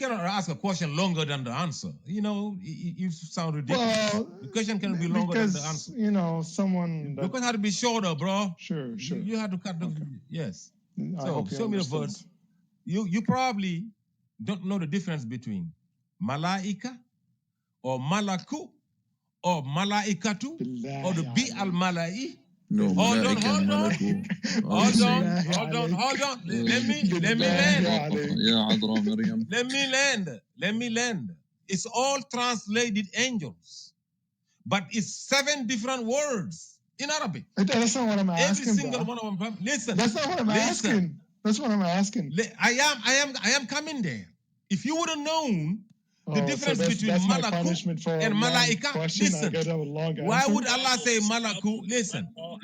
cannot ask a question longer than the answer. You know, you sound ridiculous. Well, the question cannot be longer than the answer. You know, someone. The question had to be shorter, bro. Sure. You had to cut the. Yes. So show me the verse. You probably don't know the difference between malaika or malaku or malaikatu or the bi al malai. No, hold on. malaika and malaku are the same. Hold on. Let me land. Let me land. It's all translated angels, but it's 7 different words in Arabic. That's not what I'm asking. Every single one of them. Listen. That's not what I'm asking. That's what I'm asking. I am coming there. If you would have known the difference between malaku and malaika, listen. Why would Allah say malaku?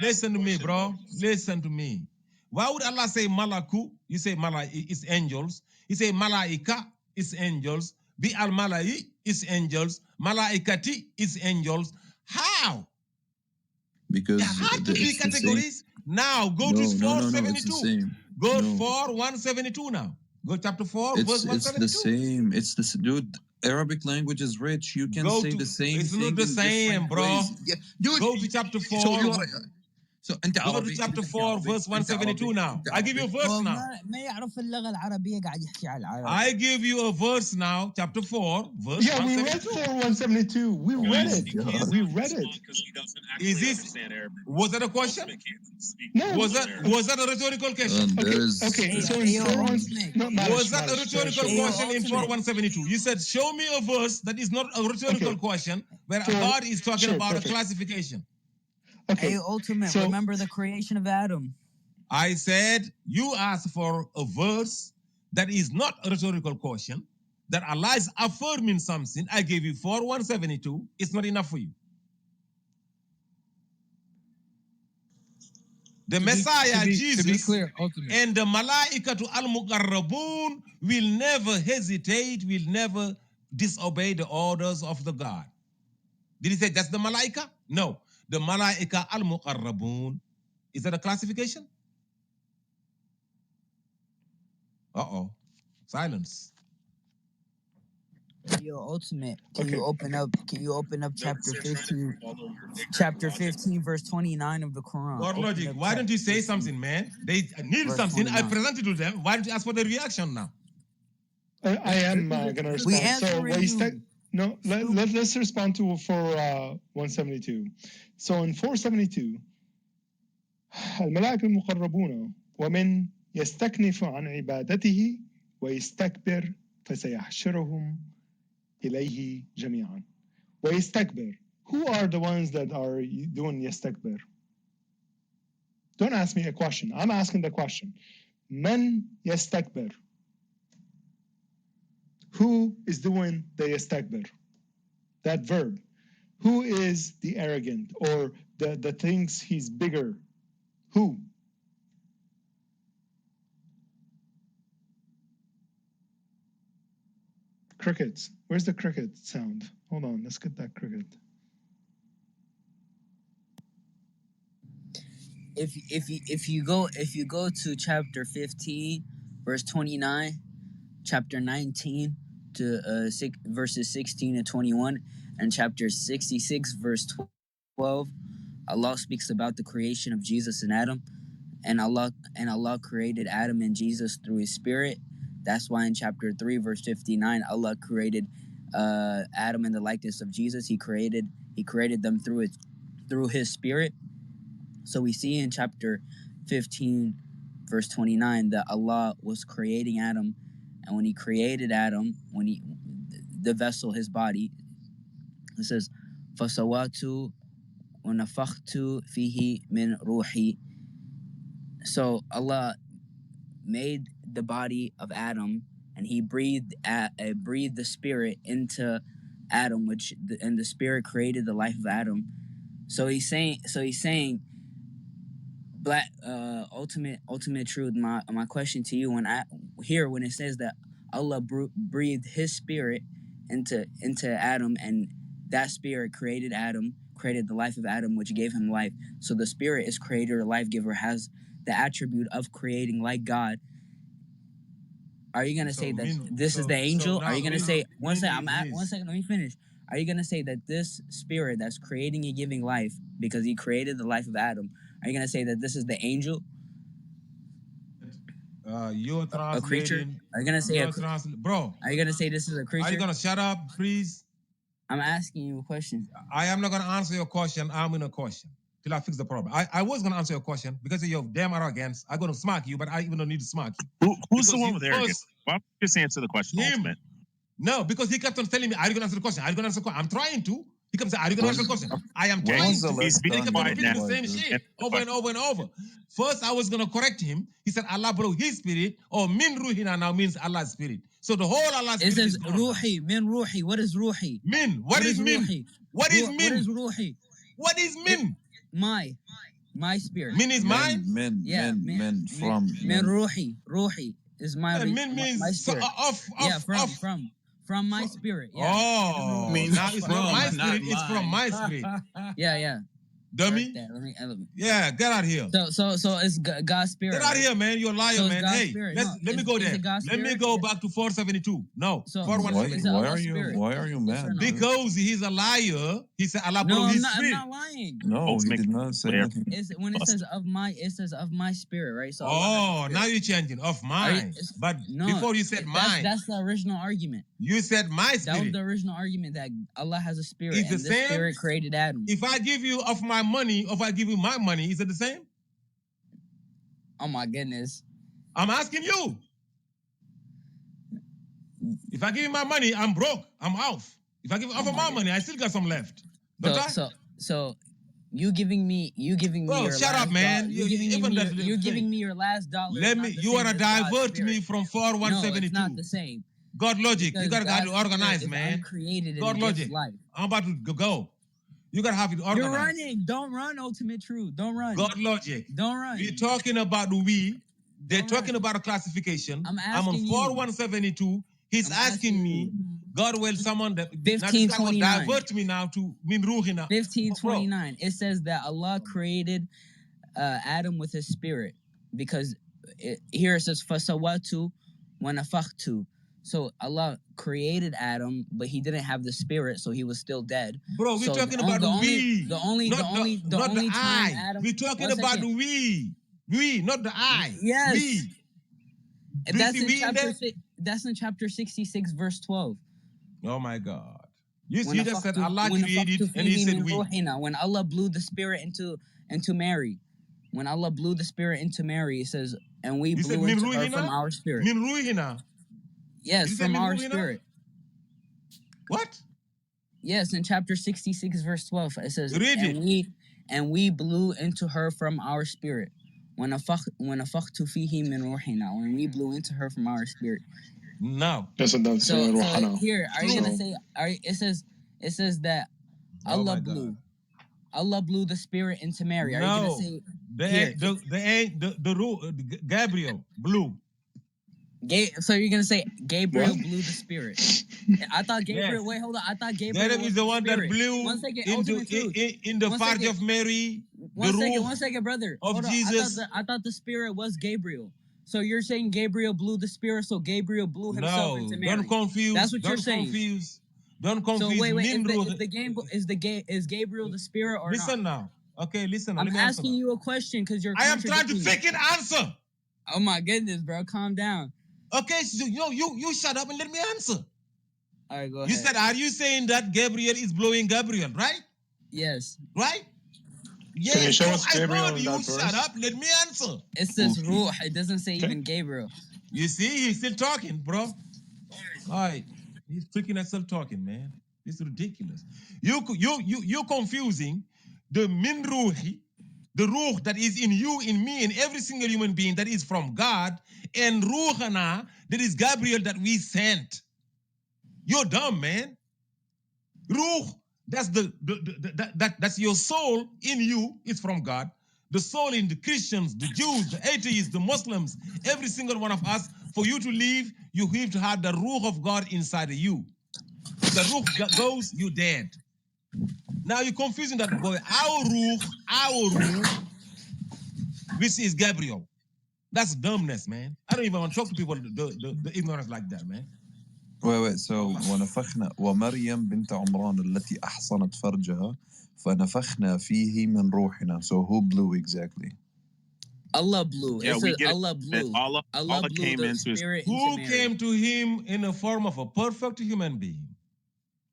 Listen to me, bro. Listen to me. Why would Allah say malaku? You say it's angels. You say malaika is angels. Bi al malai is angels. Malaikati is angels. How? Because there have to be categories. Now go to 472. Go 4:172 now. Go chapter 4, verse 172. It's the same. It's the dude. Arabic language is rich. You can say the same it's thing. It's not the same, bro. Yeah, dude, go to chapter 4. So go to chapter 4, verse 172 now. I give you a verse now. I give you a verse now, chapter 4, verse 172. We read 172. We read it. We read it. Is this was that a question? No. Was that a rhetorical question? Okay. So in 4, was that a rhetorical question in 4:172? You said, show me a verse that is not a rhetorical question where God is talking about a classification. Okay. Hey, Ultimate, remember the creation of Adam. I said, you asked for a verse that is not a rhetorical question, that Allah is affirming something. I gave you 4:172. It's not enough for you. The Messiah, Jesus, to be clear, Ultimate, and the Malaikatu al-Muqarrabun will never hesitate, will never disobey the orders of the God. Did he say that's the Malaika? No. The Malaika al-Muqarrabun. Is that a classification? Uh-oh. Silence. Yo, Ultimate, can you open up chapter 15? Chapter 15, verse 29 of the Quran. GodLogic, why don't you say something, man? They need something. 29. I presented to them. Why don't you ask for the reaction now? I am going to respond. We answering you. No, let's respond to 172. So in 472, الملائكة المقربون ومن يستكنف عن عبادته ويستكبر فسيحشرهم إليه جميعا. ويستكبر. Who are the ones that are doing يستكبر? Don't ask me a question. I'm asking the question. من يستكبر? Who is doing the يستكبر? That verb. Who is the arrogant or the thinks he's bigger? Who? Crickets. Where's the cricket sound? Hold on, let's get that cricket. If you go to chapter 15, verse 29, chapter 19 to verses 16 to 21, and chapter 66 verse 12, Allah speaks about the creation of Jesus and Adam, and Allah created Adam and Jesus through His Spirit. That's why in chapter 3 verse 59, Allah created Adam in the likeness of Jesus. He created them through His Spirit. So we see in chapter 15 verse 29 that Allah was creating Adam, and when He created Adam, the vessel, his body, it says fasawatu wa nafakhtu fihi min ruhi. So Allah made the body of Adam, and He breathed the spirit into Adam, and the spirit created the life of Adam. So he's saying Black ultimate truth. My question to you, when it says that Allah breathed His spirit into Adam, and that spirit created the life of Adam, which gave him life. So the spirit is creator, life giver, has the attribute of creating like God. Are you gonna say that this is the angel? Are you gonna say one second? Let me finish. Are you gonna say that this spirit that's creating and giving life, because He created the life of Adam, are you gonna say that this is the angel? You're translating. A creature? Are you gonna say bro? Are you gonna say this is a creature? Are you gonna shut up, please? I'm asking you a question. I am not gonna answer your question. I'm in a question till I fix the problem. I was gonna answer your question because of your damn arrogance. I'm gonna smack you, but I even don't need to smack you. Who's the one with arrogance? Why don't you just answer the question, Ultimate? No, because he kept on telling me, "Are you gonna answer the question? Are you gonna answer the question?" I'm trying to. He kept saying, "Are you gonna answer the question?" I am trying to. He's He kept on repeating the same shit over and over and over. First, I was gonna correct him. He said, "Allah blew His spirit," or "Min ruhina" now means Allah's spirit. So the whole Allah's spirit is gone. Ruhi, min ruhi. What is ruhi? Min. What is min? Ruhi? What is min? What is ruhi? What is min? My spirit. Min is mine. Min from min ruhi. Ruhi is my. Min means my spirit. From my spirit. Yeah. Oh, means now it's not my spirit. It's from my spirit. Yeah. Dummy. Yeah, get out of here. So it's God's spirit. Get out of here, man. You're a liar, man. Hey, let me go there. Let me go back to 472. No, 417. Why are you mad? Because he's a liar. He said Allah blew His spirit. I'm not lying. No, he did not say anything. When it says of my spirit, right? So now you're changing of mine. But before you said mine. That's the original argument. You said my spirit. That was the original argument, that Allah has a spirit, and this spirit created Adam. If I give you of my money, or if I give you my money, is it the same? Oh my goodness. I'm asking you. If I give you my money, I'm broke. I'm off. If I give you my money, I still got some left. So you giving me your shut up, man. You're giving me your last dollar. You wanna divert me from 4172. No, it's not the same. GodLogic. You gotta organize, man. GodLogic. I'm about to go. You gotta have it organized. You're running. Don't run, Ultimate Truth. Don't run. GodLogic. Don't run. We're talking about They're talking about a classification. I'm on 4172. He's asking me, God will summon that. 1529. Divert me now to min ruhina. 1529. It says that Allah created Adam with His spirit, because here it says fasawatu wa nafakhtu. So Allah created Adam, but He didn't have the spirit, so he was still dead. Bro, we're talking about the only time Adam. We're talking about the we, not the I. Yes. We. That's in chapter 66, verse 12. Oh my God. You just said Allah created, and He said we. When Allah blew the spirit into Mary. When Allah blew the spirit into Mary, it says, and we blew into her from our spirit. Min ruhina. Yes, from our spirit. What? Yes, in chapter 66, verse 12, it says, and we blew into her from our spirit. When we blew into her from our spirit. No. So here, are you gonna say? It says that Allah blew the spirit into Mary. Are you gonna say? The Gabriel blew. So you're gonna say Gabriel What? blew the spirit? I thought Gabriel. Yes. Wait, hold on. I thought Gabriel Gabriel was is the the one that spirit. blew One second. into Ultimate truth. in the One farj second. of Mary, One the second. ruh One second, brother. of Hold on. Jesus. I thought the spirit was Gabriel. So you're saying Gabriel blew the spirit, so Gabriel blew himself into No, Mary. don't confuse. That's what you're Don't saying. confuse. Don't confuse. So wait, min ruh. is Gabriel the spirit or Listen not? now. Okay, listen now. I'm Let me answer asking that. you a question because you're I am trying to contradicting me. freaking answer. Oh my goodness, bro, calm down. Okay, so you shut up and let me answer. All right, go You ahead. said, are you saying that Gabriel is blowing Gabriel, right? Yes. Right? Yes. Can you show So us I Gabriel heard in you. that Shut verse? up. Let me answer. It says ruh. It doesn't say even Gabriel. You see, he's still talking, bro. All right. He's freaking still talking, man. This is ridiculous. You're confusing the min ruhi, the ruh that is in you, in me, in every single human being that is from God, and ruhana, that is Gabriel that we sent. You're dumb, man. Ruh, that's that's your soul in you, is from God. The soul in the Christians, the Jews, the atheists, the Muslims, every single one of us, for you to live, you have to have the ruh of God inside of you. If the ruh goes, you're dead. Now you're confusing that boy. Our ruh, which is Gabriel. That's dumbness, man. I don't even want to talk to people the ignorance like that, man. wait so ونفخنا ومريم بنت عمران التي أحصنت فرجها فنفخنا فيه من روحنا. So who blew exactly? Allah blew. Yeah, It we says get it. Allah blew. Allah blew came the into his. spirit Who into Mary. came to him in the form of a perfect human being?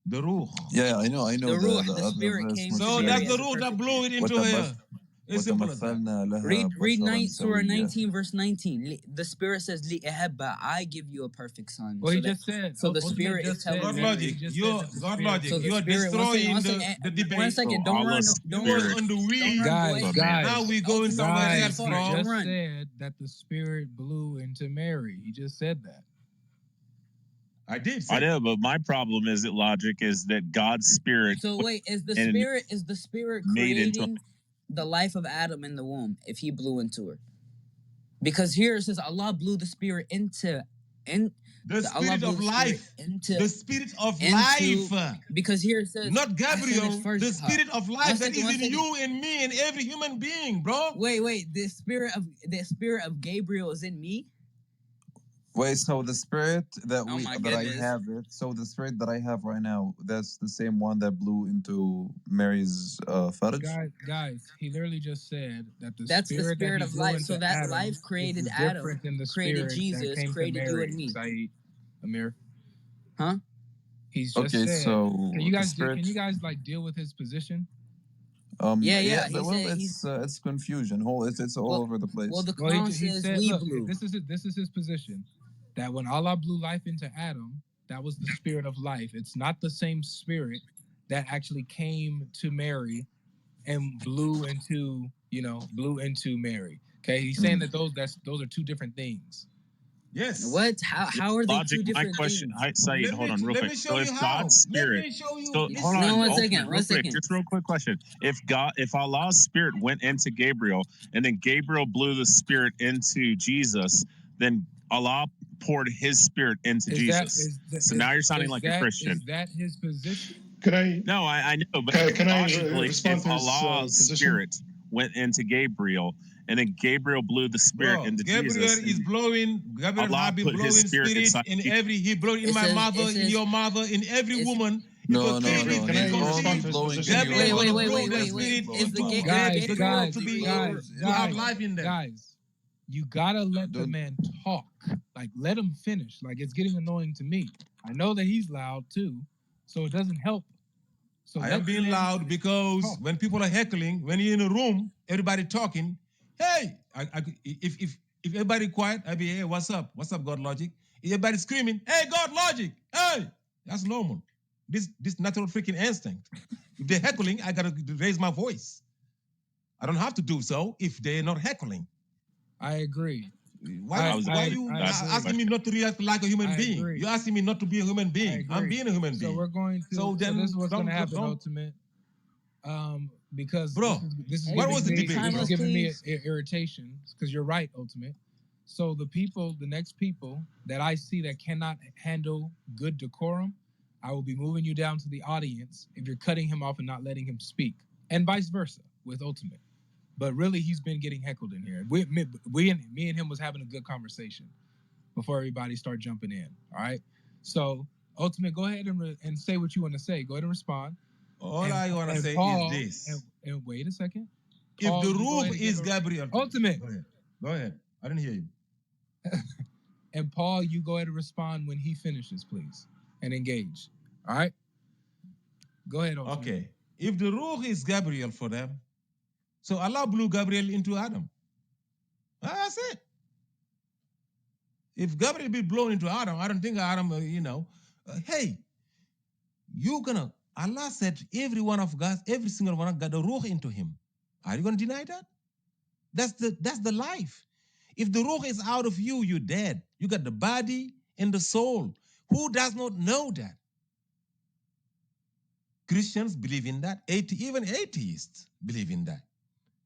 The ruh. Yeah, I know. The ruh, the spirit came to So Mary that's the as a ruh that perfect blew man. it into her. It's simple as that. Read Surah 19, verse 19. The spirit says, "Li'ahabba," I give you a perfect son. Well, he just said. So the Ultimate spirit is just said telling that. Mary. He just said that the spirit. So the You're spirit. destroying the One debate. second. So Don't run. Allah's You Don't was run. spirit. on the Don't we. run, Guys, boy. Now we going somewhere Ultimate, else, he bro. Don't just run. said that the spirit blew into Mary. He just said that. I did say. I know, but my problem is that logic is that God's spirit. So wait, is the spirit made into creating the life of Adam in the womb if he blew into her? Because here it says Allah blew the spirit into the spirit of life. The spirit of life. Because here it says not Gabriel, the first, spirit of life that is in you and me and every human being, bro. Wait, the spirit of Gabriel is in me? Wait, so the spirit that I goodness. have it. So the spirit that I have right now, that's the same one that blew into Mary's farj. Guys, he literally just said that That's the spirit of life. So that Adam life created is Adam, different than the created spirit Jesus, that came created to Mary, you and me. Saeed, Amir. Huh? He's just Okay, said. so Can you guys like deal with his position? Yeah. But, well, it's confusion. It's all over the place. Well, the Quran says said, we look, blew. this is his position. That when Allah blew life into Adam, that was the spirit of life. It's not the same spirit that actually came to Mary and blew into Mary. Okay, he's saying that those are two different things. Yes. What? How are they logic, two different my question, things? Saeed, hold on real quick. Let me show So you if how. God's spirit, Let me show you. so hold No, on, one ultimate, second, real quick, second. just real quick question. If Allah's spirit went into Gabriel and then Gabriel blew the spirit into Jesus, then Allah poured his spirit into Jesus. So now you're sounding like a Christian. Is that his position? Can I? No, I know, but Can I logically, respond if to his Allah's position? spirit went into Gabriel and then Gabriel blew the spirit into Gabriel Jesus, is blowing. Gabriel Allah have been put blowing his spirit inside in Jesus. every. He blew in my mother, in your mother, in every woman. No. Can I respond to his position? Gabriel Wait. blow the spirit into the girl to be to have life in them. Guys, you gotta let the man talk. Like, let him finish. Like, it's getting annoying to me. I know that he's loud too, so it doesn't help. So I am being loud because when people are heckling, when you're in a room, everybody talking. Hey, if everybody quiet, I be, hey, what's up? What's up, GodLogic? Everybody screaming, hey, GodLogic, hey, that's normal. This natural freaking instinct. If they're heckling, I gotta raise my voice. I don't have to do so if they're not heckling. I agree. Why are you asking me not to react like a human being? Agree. You're asking me not to be a human being. I'm being a human being. So we're going to. So this is what's going to happen, Ultimate. Because bro, this is what was the debate? This is giving me irritation because you're right, Ultimate. So the next people that I see that cannot handle good decorum, I will be moving you down to the audience if you're cutting him off and not letting him speak, and vice versa with Ultimate. But really, he's been getting heckled in here. Me and him was having a good conversation before everybody start jumping in. All right. So Ultimate, go ahead and say what you want to say. Go ahead and respond. All I want to say Paul, is this. And wait a second. If Paul, the roof is Gabriel. Ultimate. Go ahead. I didn't hear you. And Paul, you go ahead and respond when he finishes, please, and engage. All right? Go ahead, Ultimate. Okay. If the Ruh is Gabriel for them, so Allah blew Gabriel into Adam. That's it. If Gabriel be blown into Adam, I don't think Adam, hey, Allah said every one of us, every single one of us got a Ruh into him. Are you going to deny that? That's the life. If the Ruh is out of you, you're dead. You got the body and the soul. Who does not know that? Christians believe in that. Even atheists believe in that.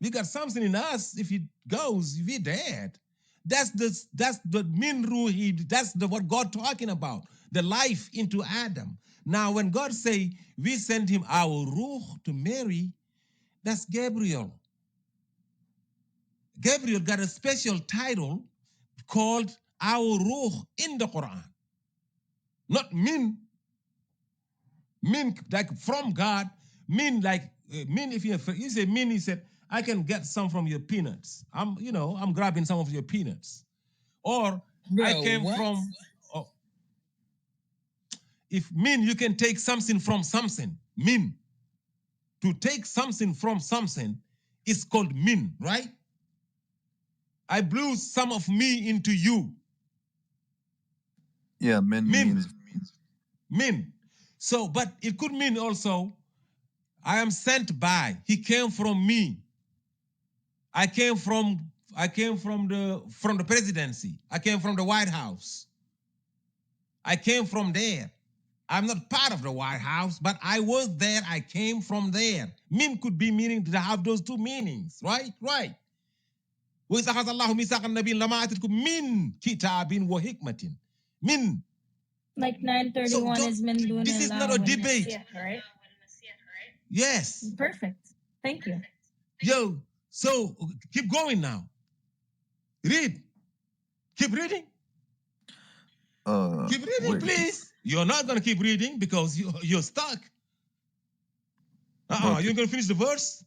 We got something in us. If it goes, we're dead. That's the min ruhi. That's what God talking about. The life into Adam. Now, when God say we sent him our ruh to Mary, that's Gabriel. Gabriel got a special title called our ruh in the Quran. Not min like from God, min like min. If you say min, he said, I can get some from your peanuts. I'm grabbing some of your peanuts, or Bro, I came what? from. Oh, if min, you can take something from something. Min, to take something from something is called min, right? I blew some of me into you. Yeah, min means min. So, but it could mean also, I am sent by. He came from me. I came from the presidency. I came from the White House. I came from there. I'm not part of the White House, but I was there. I came from there. Min could be meaning to have those two meanings, right? Right. وَإِذْ أَخَذَ اللَّهُ مِيثَاقَ النَّبِيِّينَ لَمَا آتَيْتُكُم مِّن كِتَابٍ وَحِكْمَةٍ. Min. Like 931 So is min dun this is not a Allah debate. right? Yes. Perfect. Thank you. Yo, so keep going now. Read. Keep reading. Keep reading, wait. please. You're not going to keep reading because you're stuck. Okay. You're going to finish the verse?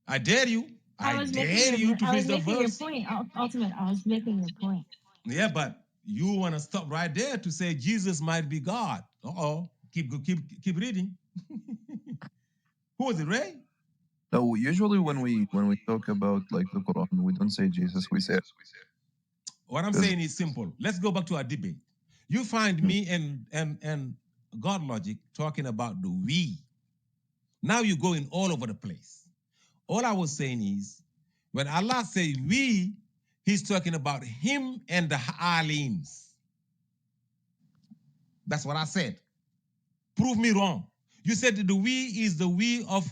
I dare you. I dare you to finish the verse. Your point. Ultimate, I was making your point. Yeah, but you want to stop right there to say Jesus might be God. Keep reading. Who was it, Ray? No, usually when we talk about like the Quran, we don't say Jesus, we say. What I'm saying is simple. Let's go back to our debate. You find me and GodLogic talking about the we. Now you're going all over the place. All I was saying is, when Allah says we, he's talking about him and the aliens. That's what I said. Prove me wrong. You said the we is the we of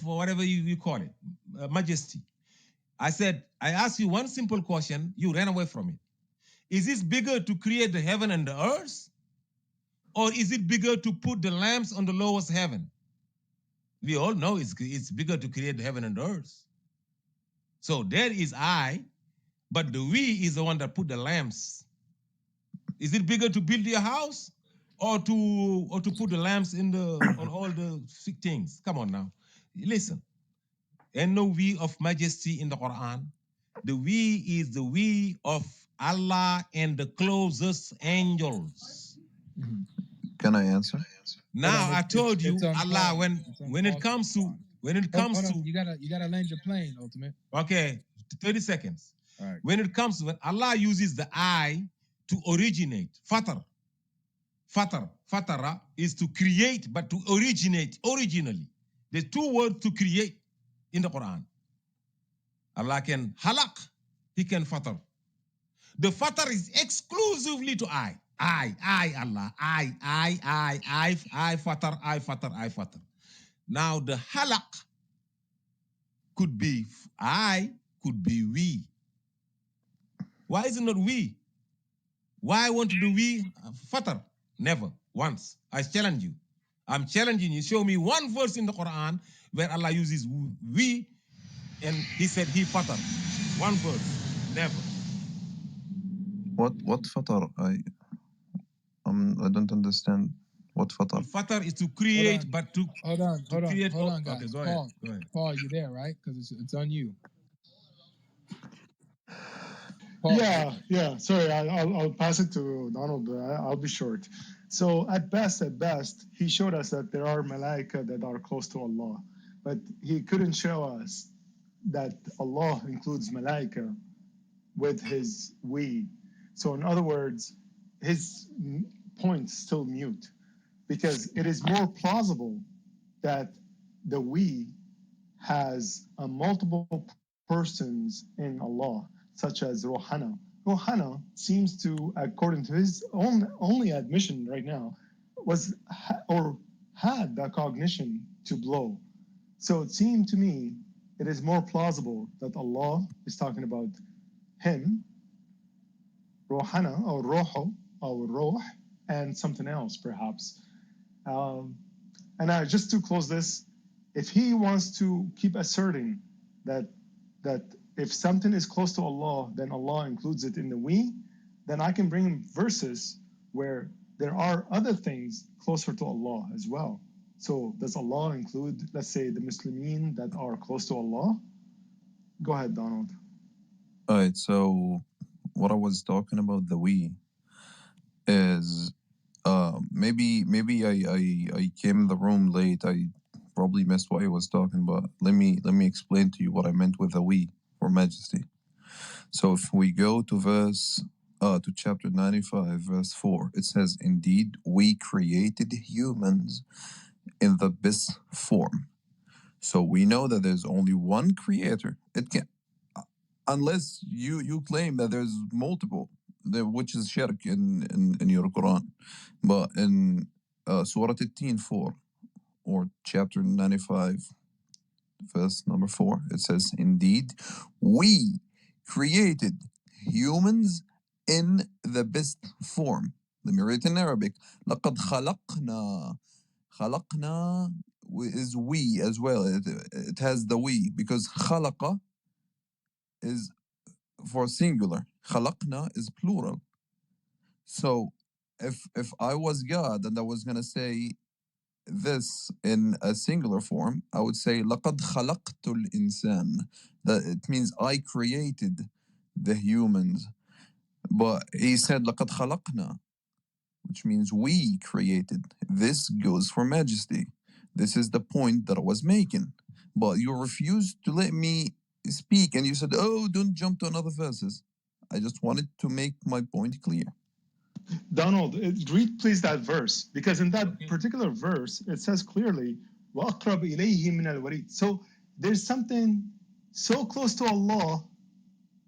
whatever you call it, majesty. I asked you one simple question, you ran away from it. Is this bigger to create the heaven and the earth? Or is it bigger to put the lamps on the lowest heaven? We all know it's bigger to create the heaven and the earth. So there is I, but the we is the one that put the lamps. Is it bigger to build your house or to put the lamps on all the things? Come on now. Listen. And no we of majesty in the Quran. The we is the we of Allah and the closest angels. Can I answer? Now I told you, Allah, when it comes to you gotta land your plane, Ultimate. Okay, 30 seconds. All right. When it comes to when Allah uses the I to originate, fatara is to create, but to originate originally. There's two words to create in the Quran. Allah can halak, he can fatar. The fatar is exclusively to I, Allah, I, fatar. Now the halak could be I, could be we. Why is it not we? Why want to do we? Fatar. Never. Once. I challenge you. I'm challenging you. Show me one verse in the Quran where Allah uses we and he said he fatar. One verse. Never. What fatar? I don't understand. What fatar? Fatar is to create, but to hold on, create. hold on, guys. Okay, go Paul, ahead. Go ahead. Paul, you there, right? Because it's on you. Paul. Yeah. Sorry, I'll pass it to Donald. I'll be short. So at best, he showed us that there are malaika that are close to Allah, but he couldn't show us that Allah includes malaika with his we. So in other words, his point's still mute, because it is more plausible that the we has multiple persons in Allah, such as Rohana. Rohana seems to, according to his only admission right now, had the cognition to blow. So it seemed to me it is more plausible that Allah is talking about him, Rohana, or Roho, or Roh, and something else perhaps. And just to close this, if he wants to keep asserting that if something is close to Allah, then Allah includes it in the we, then I can bring him verses where there are other things closer to Allah as well. So does Allah include, let's say, the Muslimin that are close to Allah? Go ahead, Donald. All right, so what I was talking about the we is maybe I came in the room late. I probably missed what he was talking about. Let me explain to you what I meant with the we for majesty. So if we go to to chapter 95, verse 4, it says, "Indeed, we created humans in the best form." So we know that there's only one creator. It can, unless you claim that there's multiple, which is shirk in your Quran. But in Surah 4 or chapter 95, verse number 4, it says, "Indeed, we created humans in the best form." Let me read it in Arabic. لَقَدْ خَلَقْنَا is we as well. It has the we, because خَلَقَ is for singular. خَلَقْنَا is plural. So if I was God and I was going to say this in a singular form, I would say لَقَدْ خَلَقْتُ الْإِنسَانِ. That it means I created the humans. But he said لَقَدْ خَلَقْنَا, which means we created. This goes for majesty. This is the point that I was making. But you refused to let me speak, and you said, "Oh, don't jump to another verses." I just wanted to make my point clear. Donald, read please that verse, because in that particular verse, it says clearly, وَأَقْرَبْ إِلَيْهِ مِنَ الْوَرِيدِ. So there's something so close to Allah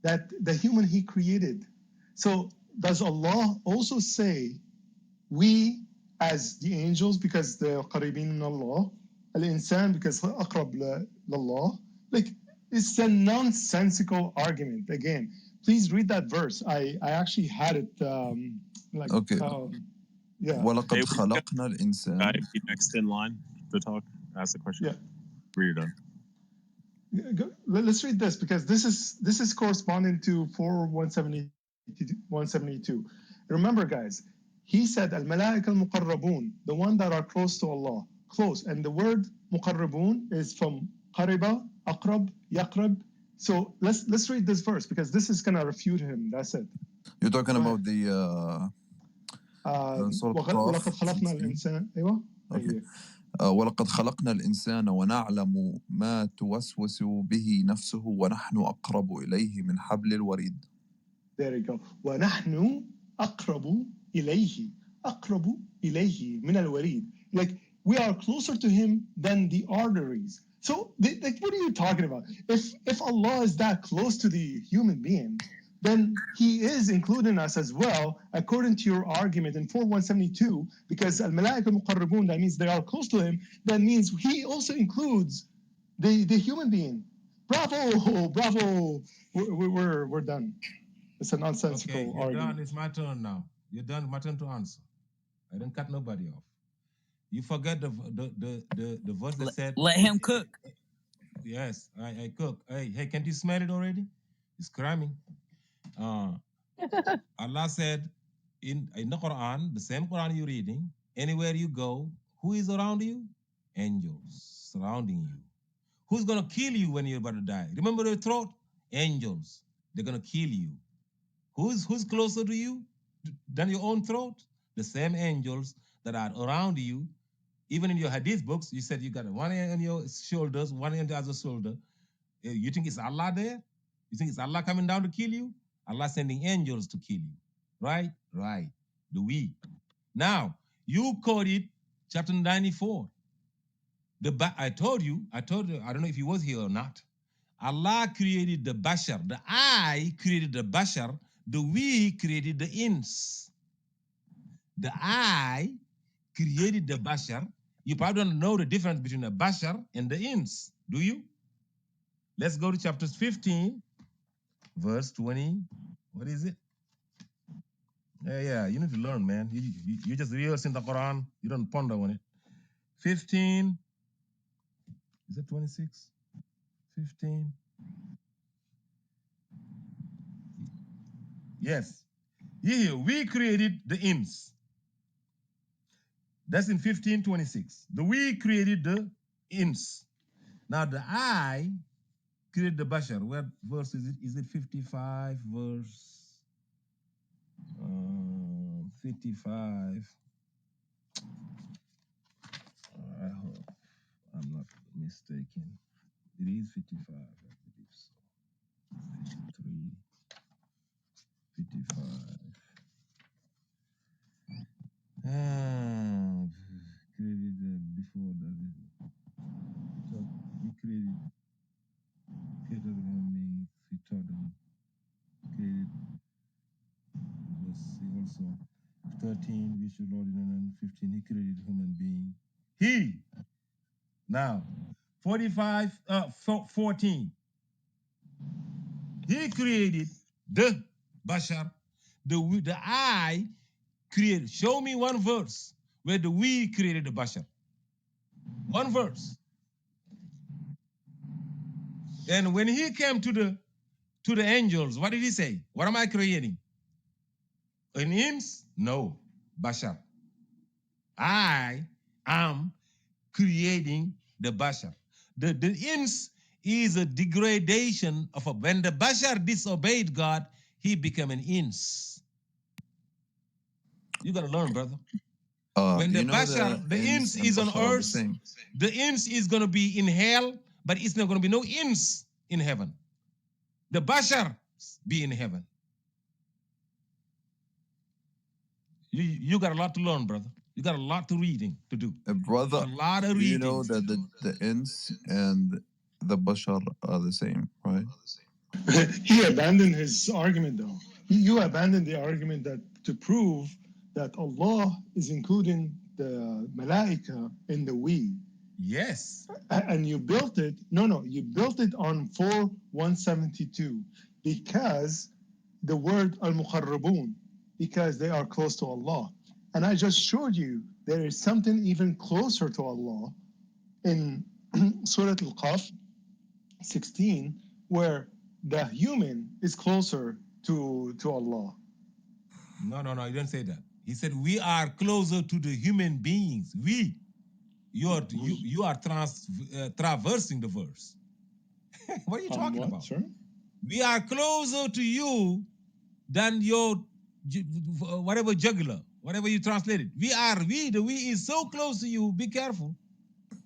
that the human he created. So does Allah also say we as the angels, because they're قريبين من الله, al-insan because أقرب لله? Like, it's a nonsensical argument. Again, please read that verse. I actually had it Okay. yeah. وَلَقَدْ Hey, خَلَقْنَا الْإِنسَانَ. guy be next in line to talk. Ask the question. Yeah. Read it done. Let's read this, because this is corresponding to 172. Remember, guys, he said al-malaika al-muqarrabun, the one that are close to Allah, close, and the word muqarrabun is from qariba, aqrab, yaqrab. So let's read this verse, because this is gonna refute him. That's it. You're talking about the وَلَقَدْ خَلَقْنَا الْإِنسَانَ. أيوة. Okay. وَلَقَدْ خَلَقْنَا الْإِنسَانَ وَنَعْلَمُ مَا تُوَسْوِسُ بِهِ نَفْسُهُ وَنَحْنُ أَقْرَبُ إِلَيْهِ مِنْ حَبْلِ الْوَرِيدِ. There you go. وَنَحْنُ أَقْرَبُ إِلَيْهِ. أَقْرَبُ إِلَيْهِ مِنَ الْوَرِيدِ. Like, we are closer to him than the arteries. So, like, what are you talking about? If Allah is that close to the human being, then he is including us as well, according to your argument in 4172, because al-malaika muqarrabun, that means they are close to him, that means he also includes the human being. Bravo, bravo. We're done. It's a nonsensical Okay, you're argument. done. It's my turn now. You're done. My turn to answer. I didn't cut nobody off. You forget the verse that said, Let him cook. Yes, I cook. Hey, can't you smell it already? It's cramming. Allah said in the Quran, the same Quran you're reading, anywhere you go, who is around you? Angels surrounding you. Who's gonna kill you when you're about to die? Remember the throat? Angels. They're gonna kill you. Who's closer to you than your own throat? The same angels that are around you. Even in your hadith books, you said you got one on your shoulders, one on the other shoulder. You think it's Allah there? You think it's Allah coming down to kill you? Allah sending angels to kill you. Right? Right. The we. Now, you quoted chapter 94. I told you, I don't know if he was here or not. Allah created the bashar. The I created the bashar. The we created the ins. The I created the bashar. You probably don't know the difference between a bashar and the ins, do you? Let's go to chapter 15, verse 20. What is it? Yeah, you need to learn, man. You just rehearsing the Quran. You don't ponder on it. 15. Is it 26? 15. Yes. Here, we created the ins. That's in 15:26. The we created the ins. Now the I created the bashar. What verse is it? Is it 55 verse 55? I hope I'm not mistaken. It is 55, I believe so. 53, 55. Created before that. So we created me, we taught them, created, let's see also, 13, we should Lord, and 15, he created human being. He, now, 45, 14, he created the Bashar, the I created. Show me one verse where the we created the Bashar. One verse. And when he came to the angels, what did he say? What am I creating? An ins? No, Bashar. I am creating the Bashar. The ins is a degradation of when the Bashar disobeyed God, he became an ins. You gotta learn, brother. When the Bashar, the ins is on earth, the ins is gonna be in hell, but it's not gonna be no ins in heaven. The Bashar be in heaven. You got a lot to learn, brother. You got a lot to reading to do. Brother, a lot of do reading. you know that the ins and the bashar are the same, right? He abandoned his argument, though. You abandoned the argument that to prove that Allah is including the malaika in the we. Yes. And you built it. No, you built it on 4:172 because the word al-muqarrabun, because they are close to Allah. And I just showed you there is something even closer to Allah in Surah Al-Qaf 16, where the human is closer to Allah. No, he didn't say that. He said we are closer to the human beings. You are traversing the verse. What are you talking about? Sir? We are closer to you than your whatever jugular, whatever you translated. The we is so close to you. Be careful.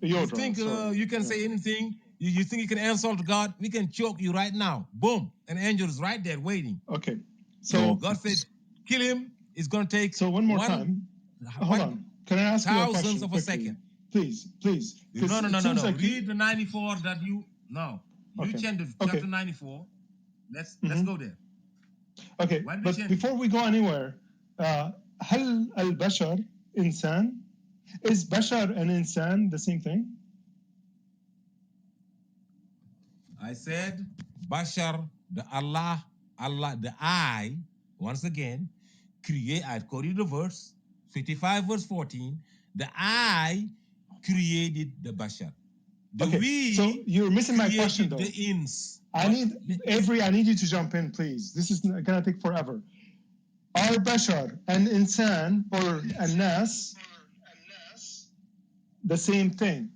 You think you can say anything? You think you can insult God? We can choke you right now. Boom. An angel is right there waiting. Okay. So God said, kill him. It's going to take. So one more time. Hold on. Can I ask you a question? Thousands of a second. Please. No. Read the 94 that you. No. You change chapter 94. Let's go there. Okay. But before we go anywhere, هل البشر إنسان? Is bashar and insan the same thing? I said, Bashar, the Allah Allah, the I, once again, create, I quoted the verse, 55 verse 14, the I created the bashar. The we, so you're missing my question created though. the ins. I need I need you to jump in, please. This is gonna take forever. Are bashar and insan or an-nas the same thing?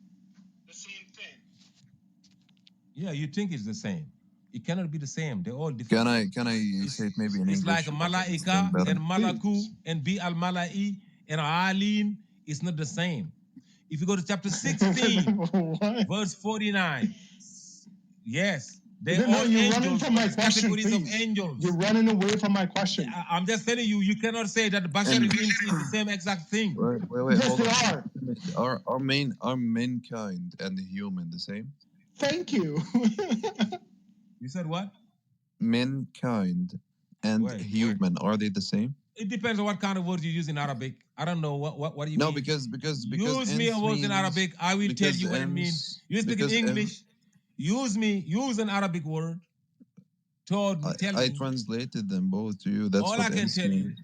Yeah, you think it's the same. It cannot be the same. They're all different. Can I say it maybe in It's English? like malaika better. and malaku and bi al malai and alin. It's not the same. If you go to chapter 16, verse 49, yes, they're all you're running angels, from but my it's question, categories of please. angels. You're running away from my question. I'm just telling you, you cannot say that bashar And- and ins is the same exact thing. Wait, Yes, hold they on. Are mankind and the human the same? Thank you. You said what? Mankind and Wait. human, are they the same? It depends on what kind of words you use in Arabic. I don't know what do you No, mean. because use me a ins word in means- Arabic. I will tell you what it ins- means. You speak in because English. Use an Arabic word. Tell me. I translated them both to you. That's All what I can ins tell you. means.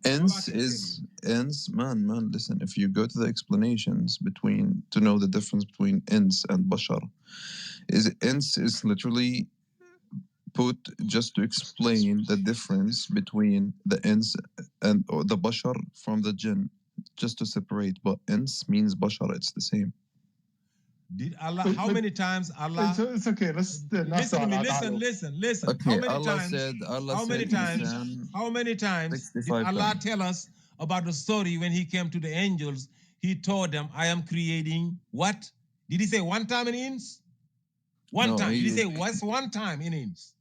Ins is ins, man. Listen, if you go to the explanations between to know the difference between ins and bashar, ins is literally put just to explain the difference between the ins and or the bashar from the jinn, just to separate. But ins means bashar; it's the same. Did Allah? How many times Allah? It's okay. Let's listen to me. Listen. Okay, How many Allah times? said. How many times? How many times did Allah tell us about the story when He came to the angels? He told them, "I am creating what?" Did He say one time in ins? One time. Did He say what's one time in ins?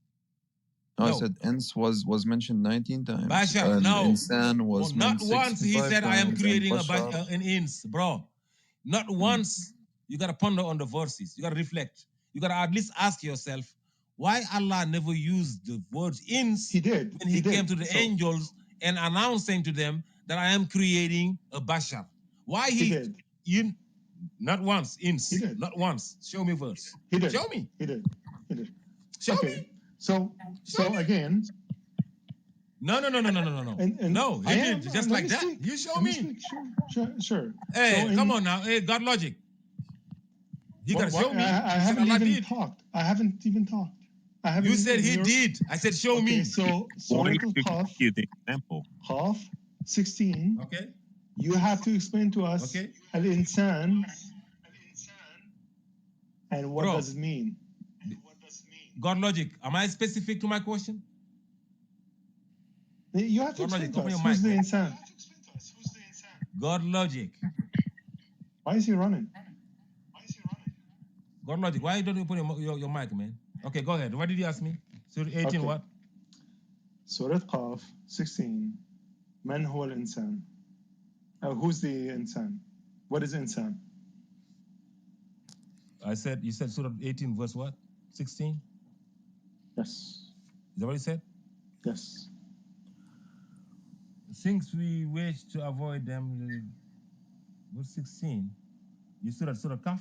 No, I said ins was mentioned 19 times. Bashar, no. Insan was not once he said, I am creating bashar, an ins, bro. Not once. You got to ponder on the verses. You got to reflect. You got to at least ask yourself, why Allah never used the words ins He did. when he came to the angels and announcing to them that I am creating a bashar? Why He did. You, not once, ins. He did. Not once. Show me verse. He did. Show me. He did. He did. Show okay. me. So again. No. No, he did just like that. Speak. You show let me. Sure. Hey, come on now. Hey, GodLogic. You gotta show me. I haven't even talked. I haven't even talked. I haven't. You said he did. I said show me. So Why don't you give the example? Qaf 16. Okay. You have to explain to us al-insan and what does it mean? GodLogic, am I specific to my question? You have to explain to us. Who's the insan? GodLogic. Why is he running? GodLogic, why don't you put your mic, man? Okay, go ahead. What did you ask me? Surah 18 what? Surah Qaf 16. Man huwa al-insan? Who's the insan? What is insan? You said Surah 18 verse what? 16? Yes. Is that what you said? Yes. Since we wish to avoid them, verse 16. You Surah Qaf?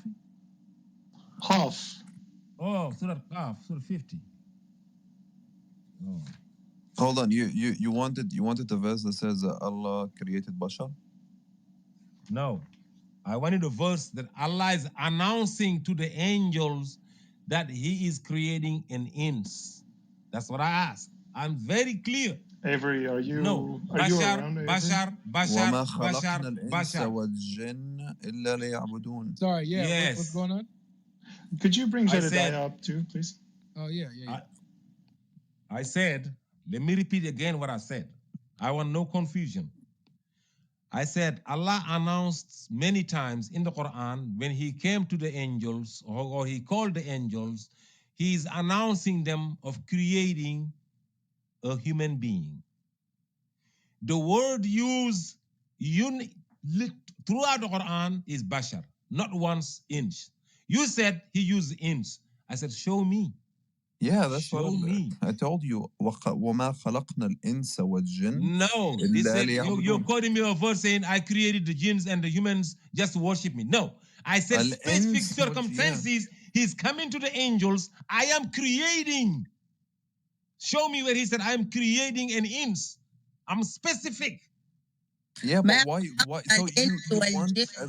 Qaf. Oh, Surah Qaf, Surah 50. Oh. Hold on, you wanted the verse that says Allah created bashar? No, I wanted a verse that Allah is announcing to the angels that He is creating an ins. That's what I asked. I'm very clear. Avery, are you? No, are you around, Avery? Bashar. Sorry, yeah. Yes. What's going on? Could you bring Jedediah up too, please? Oh yeah. I said, let me repeat again what I said. I want no confusion. I said Allah announced many times in the Quran when He came to the angels or He called the angels, He is announcing them of creating a human being. The word used throughout the Quran is bashar, not once ins. You said He used ins. I said, show me. Yeah, that's show me. I told you. وَمَا خَلَقْنَا الْإِنسَ وَالْجِنَّ No, they said, you're quoting me a verse saying, I created the jinns and the humans just to worship me. No, I said specific circumstances. He's coming to the angels. I am creating. Show me where he said, I'm creating an ins. I'm specific. Yeah, but why? So you want a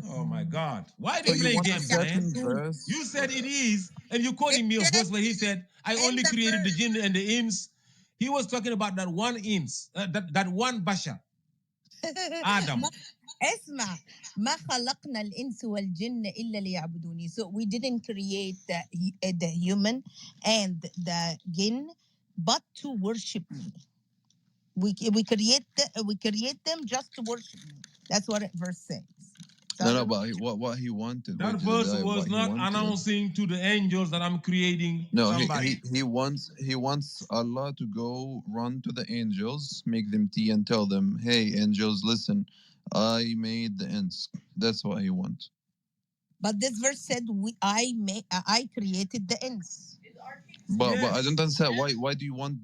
Oh my certain? God. Why So they you playing want a games, man? certain verse? You said it is, and you quoting me a verse where he said, I only created the jinn and the ins. He was talking about that one ins, that one bashar, Adam. اسمع ما خلقنا الإنس والجن إلا ليعبدوني. So we didn't create the human and the jinn but to worship me. We create them just to worship me. That's what verse says. So No, but what he wanted. That Wait, verse Jedediah, was what he not wanted. announcing to the angels that I'm creating No, somebody. he wants Allah to go run to the angels, make them tea, and tell them, "Hey, angels, listen, I made the ends." That's what he wants. But this verse said, I created the ends. But I don't understand why do you want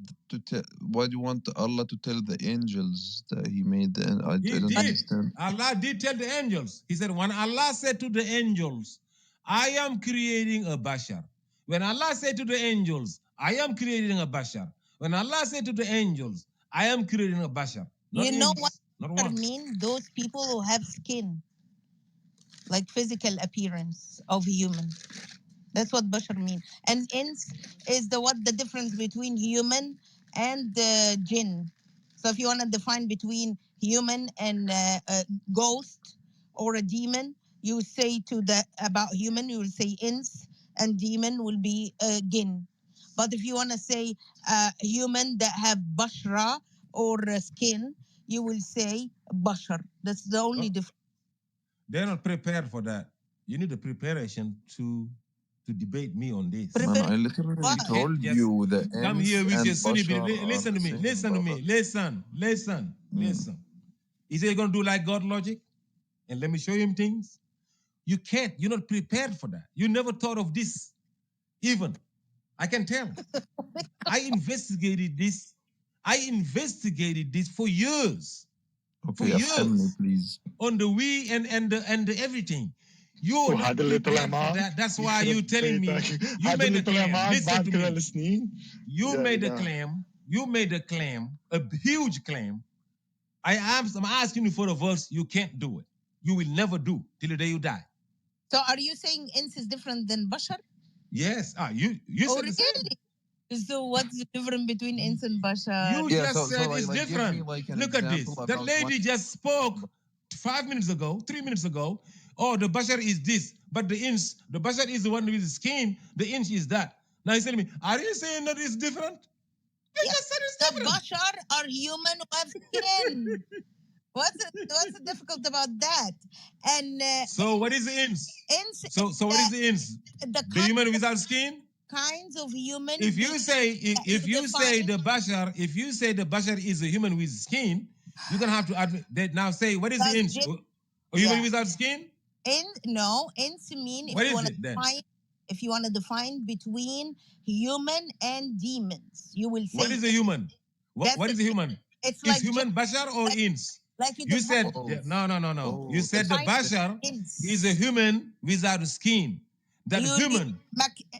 why do you want Allah to tell the angels that He made the end? I don't understand. Allah did tell the angels. He said, when Allah said to the angels, I am creating a bashar. When Allah said to the angels, I am creating a bashar. When Allah said to the angels, I am creating a bashar. You know what I mean? Those people who have skin, like physical appearance of human. That's what bashar mean. And ins is the difference between human and jinn. So if you want to define between human and a ghost or a demon, you say about human, you will say ins, and demon will be jinn. But if you want to say human that have bashra or skin, you will say bashar. That's the only difference. They're not prepared for that. You need a preparation to debate me on this. Man, I literally told you the Come ends here with and your Sunni Bashar belief. are Listen to the me. same, Listen to brother. me. Listen. Is he going to do like GodLogic? And let me show him things. You can't. You're not prepared for that. You never thought of this. Even I can tell. I investigated this. For years. Okay, afhamni, please. On the we and the everything. You're not وهذا اللي طلع prepared for معك that. That's why you're telling me you هذا made اللي a طلع claim. معك Listen بعد to كل me. هالسنين You يا made a إله. claim. You made a claim, a huge claim. I'm asking you for a verse. You can't do it. You will never do till the day you die. So are you saying ins is different than bashar? Yes. You said the same. So what's the difference between ins and bashar? You just said it's different. Give me like an Look at this. example That about lady just spoke 5 minutes ago, 3 minutes ago. Oh, the bashar is this, but the bashar is the one with the skin. The inch is that. Now he's telling me, are you saying that it's different? You just said it's different. The bashar are human who have skin. What's difficult about that? And so what is the ins? So what is the ins? The human without skin? Kinds of human. If you say the bashar is a human with skin, you're gonna have to admit that. Now say what is the ins? A human without skin? Ins mean what is it then? If you want to define between human and demons, you will say what is a human? What is a human? It's like human bashar or ins? Like you said no. You said the bashar is a human without skin. That human.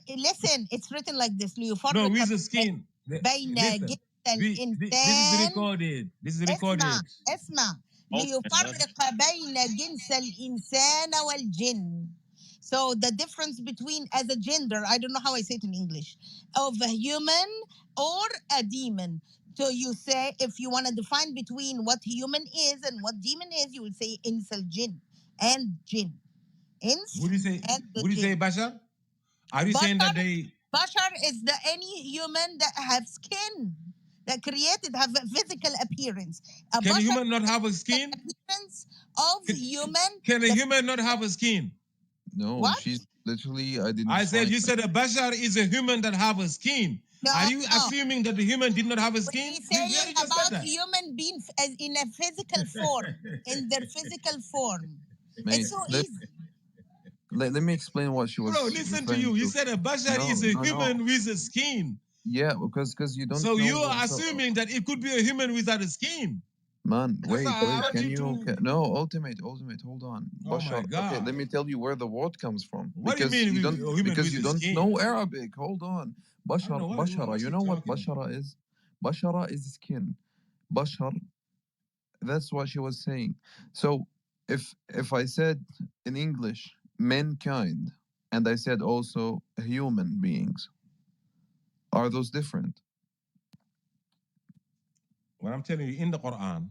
Listen, it's written like this. No, with the skin. Listen. This is recorded. اسمع ليفرق بين جنس الإنسان والجن. So the difference between as a gender, I don't know how I say it in English, of a human or a demon. So you say, if you want to define between what human is and what demon is, you will say ins al jinn and jinn. Ins. Would you say bashar? Are you saying that they? Bashar is any human that have skin, that created have a physical appearance. Can a human not have a skin? Appearance of human. Can a human not have a skin? No, she's literally I said you said a bashar is a human that have a skin. No, are you assuming that the human did not have a skin? He's saying about human being as in a physical form, in their physical form. Mate, it's so easy. Let me explain what she was. Bro, listen to you. You said a bashar is a human with a skin. Yeah, because you don't. So you are assuming that it could be a human without a skin. Man, wait. I Can want you? to. No, ultimate. Hold on. Oh my Bashar. Okay, let God! me tell you where the word comes from. What do you mean human Because with you the don't know skin? Arabic. Hold on. I don't know Bashara. what You you know what talking about. bashara is? Bashara is skin. Bashar. That's what she was saying. So if I said in English mankind, and I said also human beings, are those different? What I'm telling you in the Quran,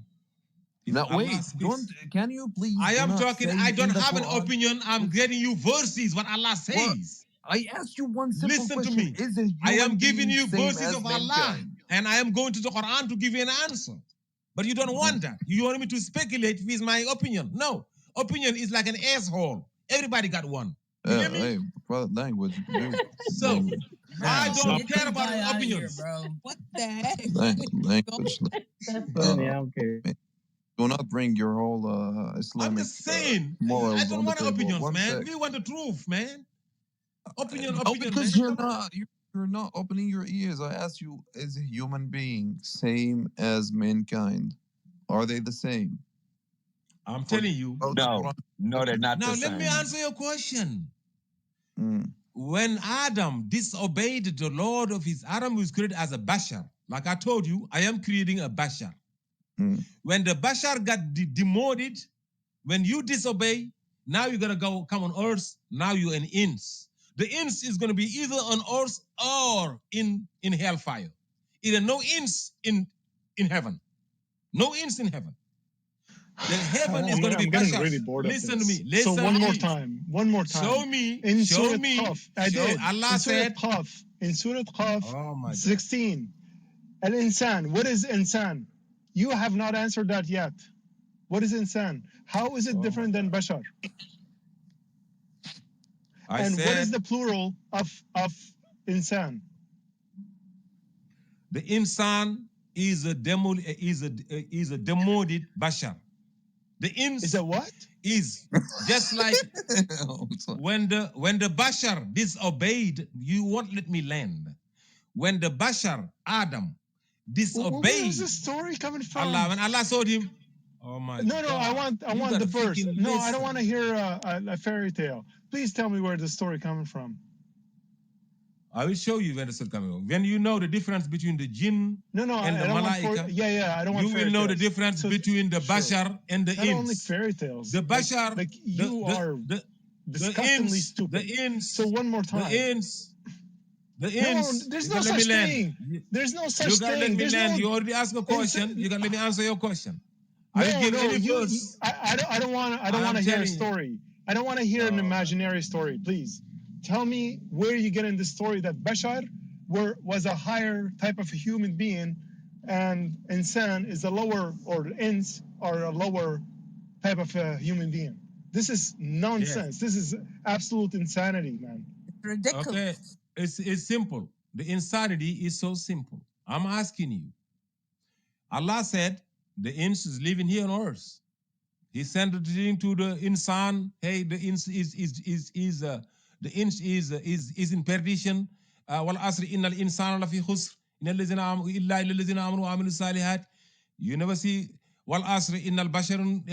if Now Allah wait, don't. speaks, Can you please I do am not talking. say I don't in the have an Quran? opinion. I'm It's getting you verses. What Allah what says. I asked you one simple Listen to question: me. is a I human am giving being you same verses as of Allah, mankind? and I am going to the Quran to give you an answer. But you don't want that. You want me to speculate with my opinion. No. Opinion is like an asshole. Everybody got one. You hear me? Hey, brother, language, dude, So language, I Bro, don't get care this about guy out of here, opinions. bro. What the heck? language. That's funny. I don't care. Do not bring your whole I'm Islamic just saying, I morals don't on the want table. opinions, One man. sec. We want the truth, man. No, Opinion, because man. Come on. you're not opening your ears. I asked you, is a human being same as mankind? Are they the same? I'm Forget telling you. about the No, Quran. no, they're not Now the let me same. answer your question. Mm, When Adam disobeyed the Lord of his, Adam was created as a bashar. Like I told you, I am creating a bashar. mm. When the bashar got demoted, when you disobey, now you're gonna come on earth. Now you're an ins. The ins is gonna be either on earth or in hellfire. Either no ins in heaven, no ins in heaven. The heaven is gonna be I'm getting really bashars. bored of Listen to this. me. So Listen one to more me. time, one more time. Show me. In Show Surah me. Qaf, I Show. did. Allah In Surah said. Qaf, in Surah Qaf, Oh my God. 16. Al-insan. What is insan? You have not answered that yet. What is insan? How is it Oh different than bashar? I And what is said the plural of insan? the insan is a demoted bashar. The ins Is it what? is just like So, when the bashar disobeyed, you won't let me land. When the bashar Adam Where is disobeyed the story coming Allah, from? when Allah told him, oh my No, I God, want you the gotta verse. freaking No, I don't want to listen. hear a fairy tale. Please tell me where the story coming from. I will show you when the sun coming. When you know the difference between the jinn No, and the I don't want malaika, I don't want you will fairy know the tales. difference So between the sure, bashar and the not only ins. fairy tales. The bashar, Like you are the disgustingly ins, the stupid. So ins, one more the time. ins, the No, ins. there's You no gotta let me such land. thing. There's no You such gotta let thing. me There's land. no. You already asked a It's, question. You gotta let me answer your question. I will no, give no. any verse. I don't want. I don't want I'm to hear a telling you. story. I don't want to hear an Oh my imaginary story. Please, tell me where you get in the story that Bashar was a higher type of a human being, and insan is a lower, or ins are a lower type of a human being. This is yes. nonsense. This is absolute insanity, man. Ridiculous. Okay. It's simple. The insanity is so simple. I'm asking you. Allah said the ins is living here on earth. He sent it into the insan. Hey, the ins the ins is in perdition. Wal asri innal insana lafi khusr. Innal ladzina amanu illa illal ladzina amanu wa amilu salihat. You never see wal asri innal basharun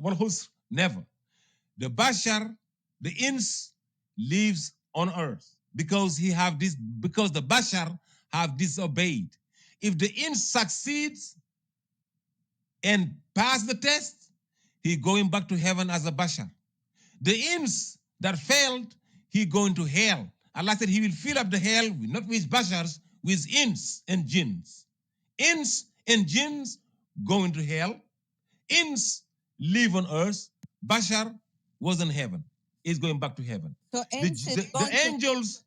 wal khusr. Never. The bashar, the ins, lives on earth because the bashar have disobeyed. If the ins succeeds and pass the test, he going back to heaven as a bashar. The ins that failed, he going to hell. Allah said he will fill up the hell not with bashars, with ins and jinns. Ins and jinns going to hell. Ins live on earth. Bashar was in heaven. Is going back to heaven. So The angels,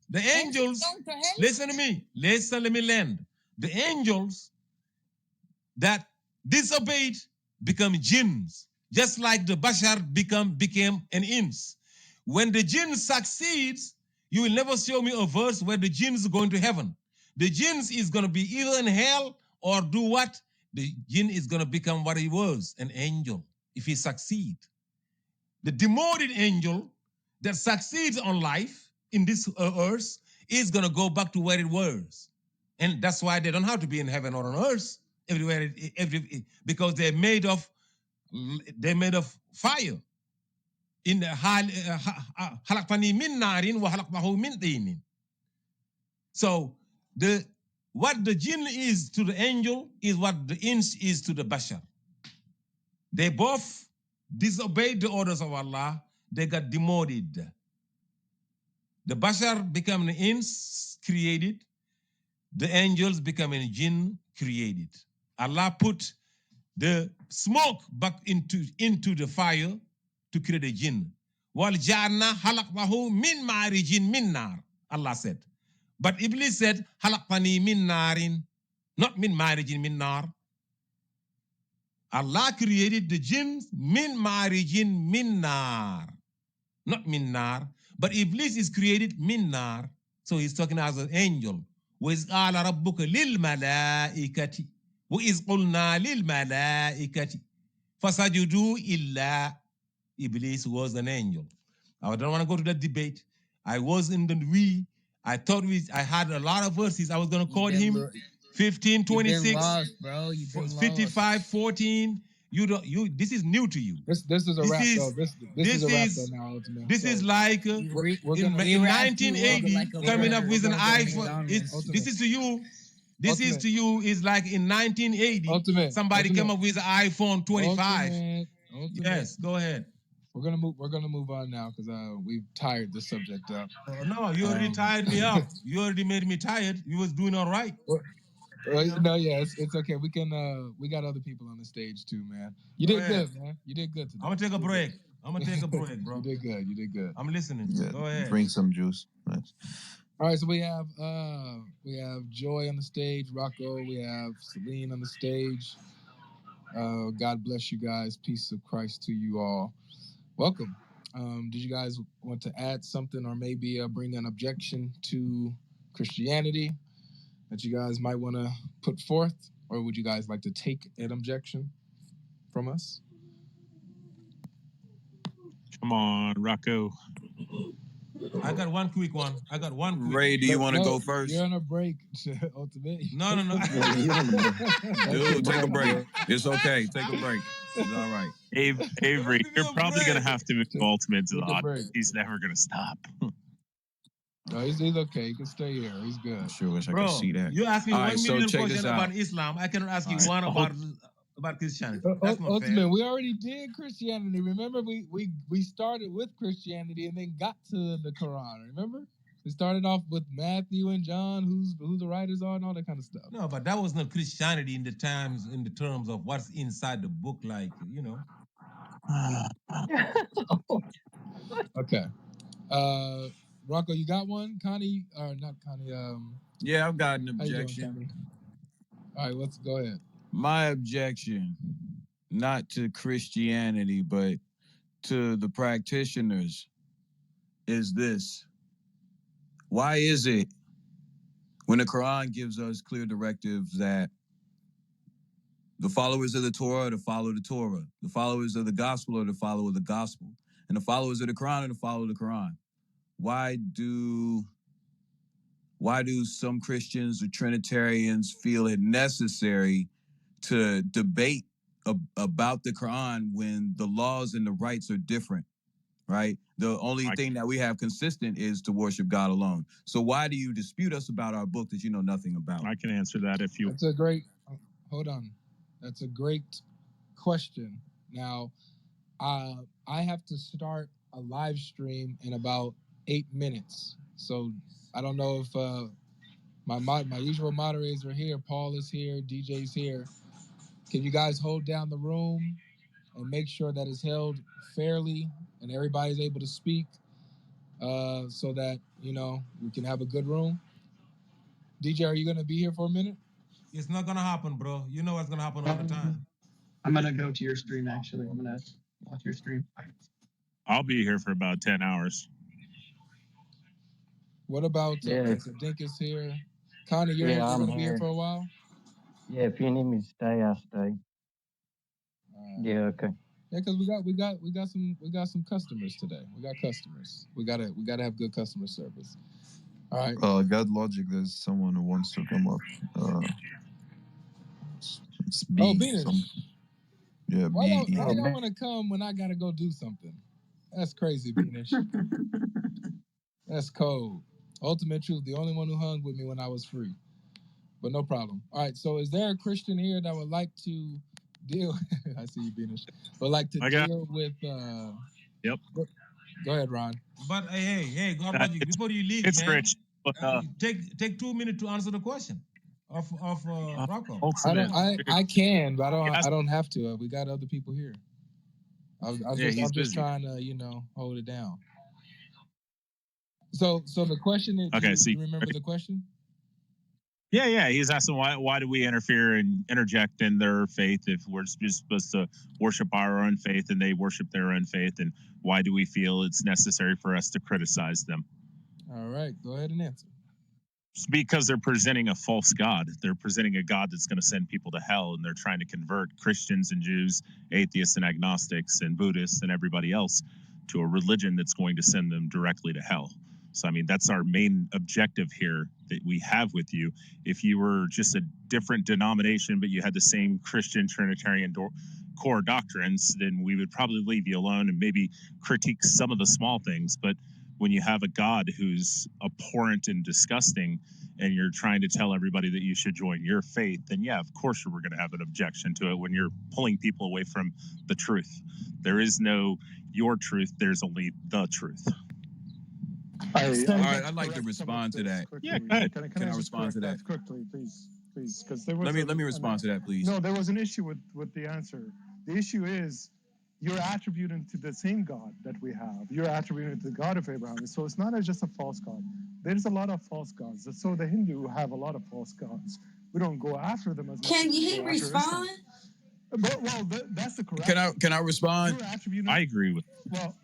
going to hell? listen to me. Listen, let me land. The angels that disobeyed become jinns, just like the bashar became an ins. When the jinn succeeds, you will never show me a verse where the jinns are going to heaven. The jinns is going to be either in hell or do what? The jinn is going to become what he was, an angel, if he succeed. The demoted angel that succeeds on life in this earth is going to go back to where it was. And that's why they don't have to be in heaven or on earth. everywhere, because they're made of fire. In halaqtani min narin wa halaqtahu min tinin. So what the jinn is to the angel is what the ins is to the bashar. They both disobeyed the orders of Allah. They got demoted. The bashar become the ins created. The angels become a jinn created. Allah put the smoke back into the fire to create a jinn. Wal janna halaqtahu min ma'rijin min nar. Allah said. But Iblis said, halaqtani min narin, not min ma'rijin min nar. Allah created the jinns min ma'rijin min nar, not min nar. But Iblis is created min nar. So he's talking as an angel. وَإِذْ قَالَ رَبُّكَ لِلْمَلَائِكَةِ وَإِذْ قُلْنَا لِلْمَلَائِكَةِ فَسَجُدُوا إِلَّا Iblis was an angel. I don't want to go to that debate. I was in the I thought I had a lot of verses. I was going to quote him 15, 26, You've been lost, bro. You've been 55, 14. This is new to you. This is a wrap though. This is a wrap though now, Ultimate. This is like in 1980 coming up with an iPhone. This is to you. This is to you is like in 1980 somebody came up with an iPhone 25. Yes, go ahead. We're gonna move on now because we've tired the subject up. No, you already tired me up. You already made me tired. You was doing all right. No, yeah, it's okay. We can we got other people on the stage too, man. You did good, man. You did good today. I'm gonna take a break. Bro. You did good. I'm listening. Yeah, go ahead. Bring some juice. Nice. All right, so we have Joy on the stage, Rocco, we have Celine on the stage. God bless you guys. Peace of Christ to you all. Welcome. Did you guys want to add something or maybe bring an objection to Christianity that you guys might want to put forth? Or would you guys like to take an objection from us? Come on, Rocco. I got one quick one. Ray, do you want to go first? You're on a break, Ultimate. No. Dude, take a break. It's okay. Take a break. It's all right. Avery, you're probably going to have to move Ultimate to the audience. He's never going to stop. No, he's okay. He can stay here. He's good. I sure wish I could see that. You asked me 1 million questions about Islam. I cannot ask you one about Christianity. That's not Ultimate, fair. We already did Christianity. Remember, we started with Christianity and then got to the Quran. Remember, we started off with Matthew and John, who the writers are, and all that kind of stuff. No, but that was not Christianity in the terms of what's inside the book, like Okay, Rocco, you got one? Connie, or not Connie? Yeah, I've got an objection. All right, let's go ahead. My objection, not to Christianity, but to the practitioners, is this. Why is it when the Quran gives us clear directives that the followers of the Torah are to follow the Torah, the followers of the gospel are to follow the gospel, and the followers of the Quran are to follow the Quran? Why do some Christians or Trinitarians feel it necessary to debate about the Quran when the laws and the rights are different, right? The only thing that we have consistent is to worship God alone. So why do you dispute us about our book that you know nothing about? I can answer that if you... That's a great... Hold on. That's a great question. Now, I have to start a live stream in about 8 minutes. So I don't know if my usual moderators are here. Paul is here. DJ's here. Can you guys hold down the room and make sure that it's held fairly and everybody's able to speak so that, we can have a good room? DJ, are you going to be here for a minute? It's not going to happen, bro. You know what's going to happen all the time. I'm going to go to your stream, actually. I'm going to watch your stream. I'll be here for about 10 hours. What about Dink is here? Connie, you're going to be here for a while? Yeah, if you need me to stay, I'll stay. Yeah, okay. Yeah, because we got some customers today. We got customers. We gotta have good customer service. All right. GodLogic, there's someone who wants to come up. It's B. Oh, Venus. Yeah, Why B. y'all want to come when I gotta go do something? That's crazy, Venus. That's cold. Ultimate Truth, the only one who hung with me when I was free. But no problem. All right, so is there a Christian here that would like to deal? I see you, Venus. Would like to deal with? Yep. Go ahead, Ron. But hey, GodLogic, before you leave, it's man, Rich. But, take 2 minutes to answer the question of Rocco. Ultimate. I can, but I don't have to. We got other people here. I'm just trying to hold it down. So the question is, do you remember the question? Yeah. He's asking why do we interfere and interject in their faith if we're just supposed to worship our own faith and they worship their own faith, and why do we feel it's necessary for us to criticize them? All right, go ahead and answer. It's because they're presenting a false God. They're presenting a God that's going to send people to hell, and they're trying to convert Christians and Jews, atheists and agnostics and Buddhists and everybody else to a religion that's going to send them directly to hell. So, I mean, that's our main objective here that we have with you. If you were just a different denomination, but you had the same Christian Trinitarian core doctrines, then we would probably leave you alone and maybe critique some of the small things. But when you have a God who's abhorrent and disgusting, and you're trying to tell everybody that you should join your faith, then yeah, of course we're going to have an objection to it when you're pulling people away from the truth. There is no your truth, there's only the truth. I'd like to respond to that. Yeah, go ahead. Can I respond to that quickly, please? Because there was let me respond to that, please. No, there was an issue with the answer. The issue is you're attributing to the same God that we have. You're attributing to the God of Abraham. So it's not just a false God. There's a lot of false gods. So the Hindu have a lot of false gods. We don't go after them as much. Can you respond? Well, that's the correct. Can I respond? I agree with. Well,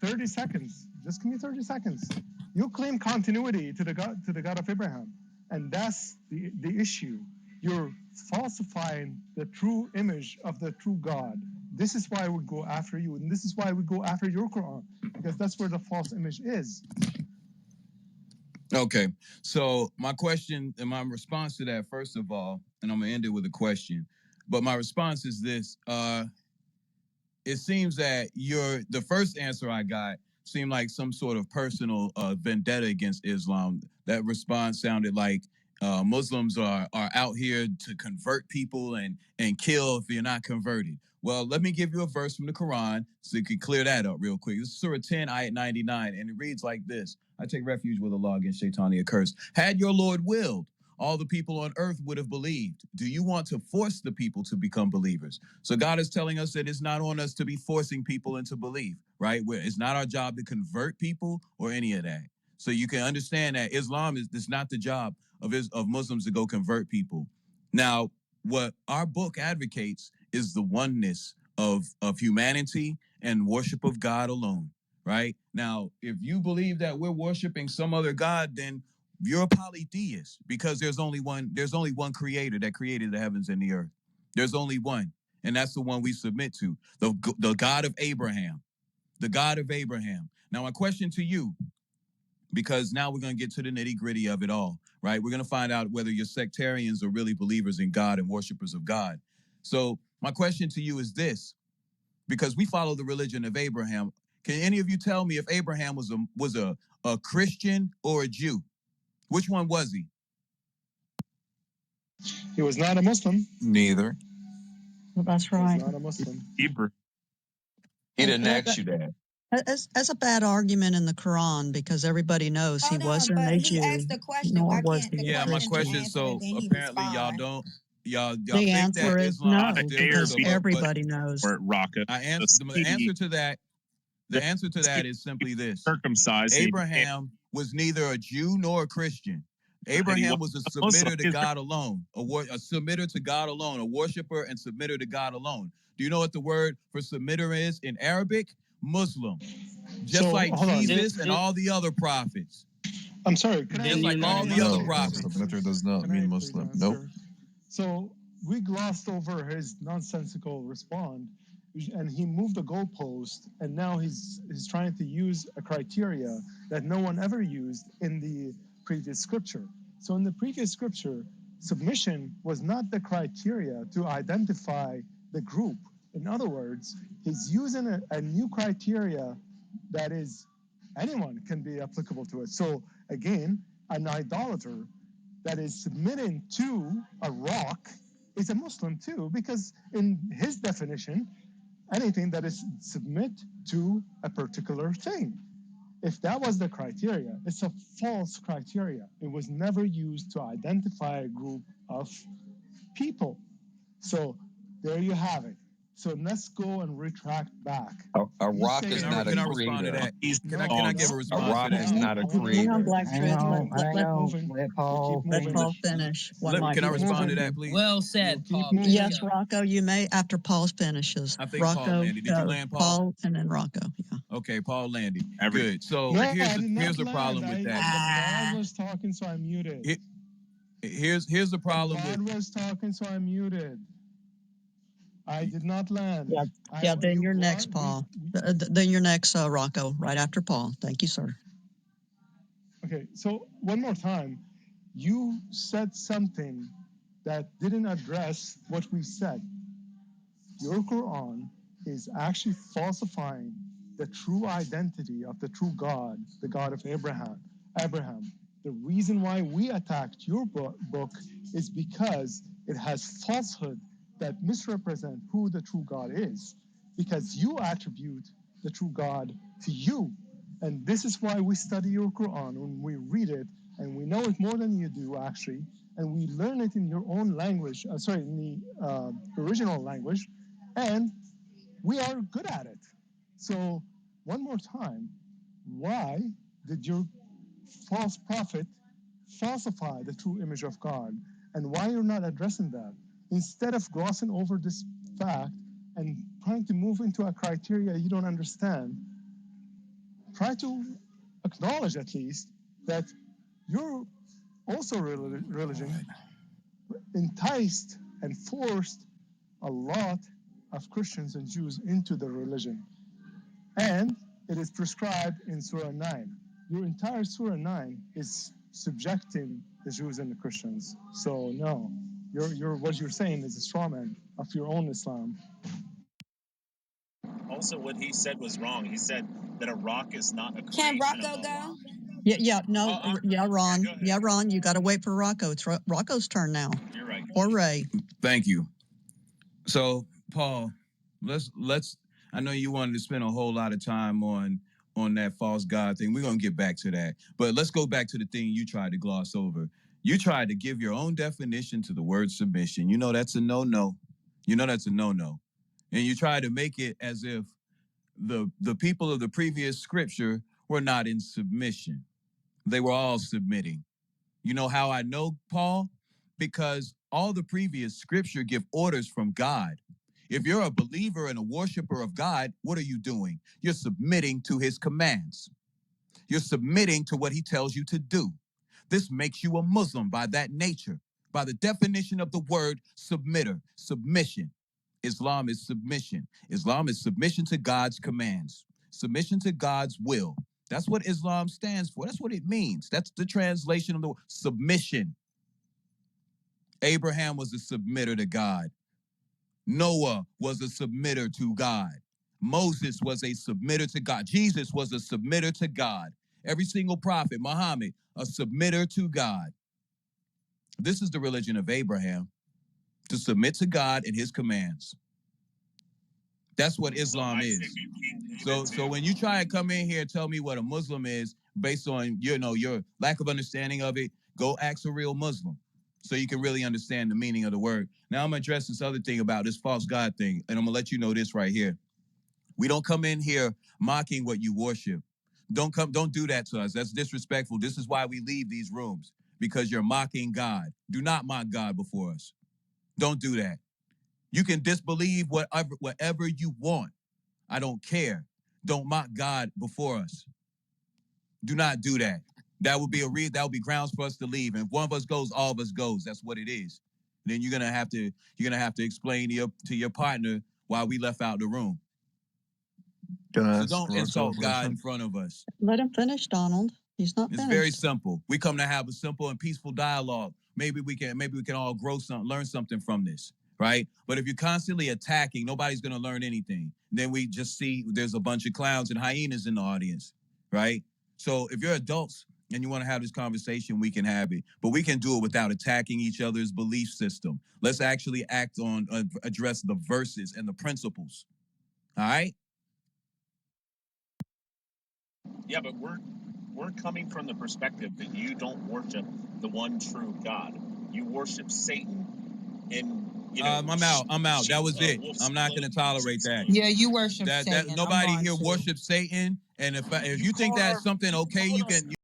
30 seconds. Just give me 30 seconds. You claim continuity to the God of Abraham, and that's the issue. You're falsifying the true image of the true God. This is why we go after you, and this is why we go after your Quran, because that's where the false image is. Okay, so my question and my response to that, first of all, and I'm gonna end it with a question, but my response is this: it seems that the first answer I got seemed like some sort of personal vendetta against Islam. That response sounded like Muslims are out here to convert people and kill if you're not converted. Well, let me give you a verse from the Quran so you can clear that up real quick. This is Surah 10, ayat 99, and it reads like this. I take refuge with Allah against Shaitania curse. Had your Lord willed, all the people on earth would have believed. Do you want to force the people to become believers? So God is telling us that it's not on us to be forcing people into belief, right? It's not our job to convert people or any of that. So you can understand that Islam is not the job of Muslims to go convert people. Now, what our book advocates is the oneness of humanity and worship of God alone, right? Now, if you believe that we're worshiping some other God, then you're a polytheist, because there's only one creator that created the heavens and the earth. There's only one, and that's the one we submit to, the God of Abraham. The God of Abraham. Now, my question to you, because now we're going to get to the nitty-gritty of it all, right? We're going to find out whether you're sectarians or really believers in God and worshipers of God. So my question to you is this, because we follow the religion of Abraham. Can any of you tell me if Abraham was a Christian or a Jew? Which one was he? He was not a Muslim. Neither. Well, that's right. He was not a Muslim. Hebrew. He didn't ask you that. That's a bad argument in the Quran, because everybody knows he wasn't a Jew. Asked the question. Nor Why was can't he the a Yeah, my question. answer, So and then he apparently respond? y'all The think answer that is Islam no, is because different. everybody knows. Or rocket. The answer to that. The answer to that is simply this: circumcised. Abraham was neither a Jew nor a Christian. Abraham was a submitter to God alone, a submitter to God alone, a worshiper and submitter to God alone. Do you know what the word for submitter is in Arabic? Muslim. Just like Jesus and all the other prophets. I'm sorry. Just like all the other prophets. Submitter does not mean Muslim. Nope. So we glossed over his nonsensical response, and he moved the goalpost, and now he's trying to use a criteria that no one ever used in the previous scripture. So in the previous scripture, submission was not the criteria to identify the group. In other words, he's using a new criteria that is anyone can be applicable to it. So again, an idolater that is submitting to a rock is a Muslim too, because in his definition, anything that is submit to a particular thing. If that was the criteria, it's a false criteria. It was never used to identify a group of people. So there you have it. So let's go and retract back. A rock is not a Can I respond to creator. that? Can I give a A response rock to that? is not a Hang on, creator. Black Hang on, Keep hang on. moving. Let We'll Paul keep let moving. Paul finish. One mic. Can I Keep respond to moving. that, please? Well said, We'll keep Paul. moving. Yes, Rocco, you may after Paul finishes. I think Paul Rocco, landed. Did you land, Paul? Paul, and then Rocco. Yeah. Okay, Paul landed. Good. So No, I here's did not the land. problem with that. The mod was talking, so I muted. Here's the problem the mod was talking, so I muted. I did not land. Yeah, then you're next, Paul. Then you're next, Rocco, right after Paul. Thank you, sir. Okay, so one more time. You said something that didn't address what we said. Your Quran is actually falsifying the true identity of the true God, the God of Abraham. The reason why we attacked your book is because it has falsehood that misrepresent who the true God is, because you attribute the true God to you. And this is why we study your Quran, when we read it, and we know it more than you do, actually, and we learn it in your own language, in the original language, and we are good at it. So, one more time, why did your false prophet falsify the true image of God? And why you're not addressing that? Instead of glossing over this fact and trying to move into a criteria you don't understand, try to acknowledge at least that your also religion enticed and forced a lot of Christians and Jews into the religion. And it is prescribed in Surah 9. Your entire Surah 9 is subjecting the Jews and the Christians. So no, what you're saying is a straw man of your own Islam. Also, what he said was wrong. He said that a rock is not a Can creation Rocco of go? Allah. Ron. Yeah, Ron, you got to wait for Rocco. It's Rocco's turn now. You're right. Or Ray. Thank you. So, Paul, let's. I know you wanted to spend a whole lot of time on that false God thing. We're gonna get back to that, but let's go back to the thing you tried to gloss over. You tried to give your own definition to the word submission. You know that's a no-no. And you try to make it as if the people of the previous scripture were not in submission. They were all submitting. You know how I know, Paul? Because all the previous scripture give orders from God. If you're a believer and a worshiper of God, what are you doing? You're submitting to his commands. You're submitting to what he tells you to do. This makes you a Muslim by that nature, by the definition of the word submission. Islam is submission. Islam is submission to God's commands, submission to God's will. That's what Islam stands for. That's what it means. That's the translation of the word submission. Abraham was a submitter to God. Noah was a submitter to God. Moses was a submitter to God. Jesus was a submitter to God. Every single prophet, Muhammad, a submitter to God. This is the religion of Abraham, to submit to God and his commands. That's what Islam is. So when you try and come in here and tell me what a Muslim is based on your lack of understanding of it, go ask a real Muslim so you can really understand the meaning of the word. Now I'm gonna address this other thing about this false God thing, and I'm gonna let you know this right here. We don't come in here mocking what you worship. Don't do that to us. That's disrespectful. This is why we leave these rooms, because you're mocking God. Do not mock God before us. Don't do that. You can disbelieve whatever you want. I don't care. Don't mock God before us. Do not do that. That would be grounds for us to leave. And if one of us goes, all of us goes. That's what it is. Then you're gonna have to explain to your partner why we left out the room. So don't insult God in front of us. Let him finish, Donald. He's not finished. It's very simple. We come to have a simple and peaceful dialogue. maybe we can all learn something from this, right? But if you're constantly attacking, nobody's gonna learn anything. Then we just see there's a bunch of clowns and hyenas in the audience, right? So if you're adults and you want to have this conversation, we can have it, but we can do it without attacking each other's belief system. Let's actually address the verses and the principles. All right. Yeah, but we're coming from the perspective that you don't worship the one true God. You worship Satan, and you know. I'm out. That was it. I'm not going to tolerate that. Yeah, you worship Satan. Nobody here worships Satan, and if you think that's something okay, you can.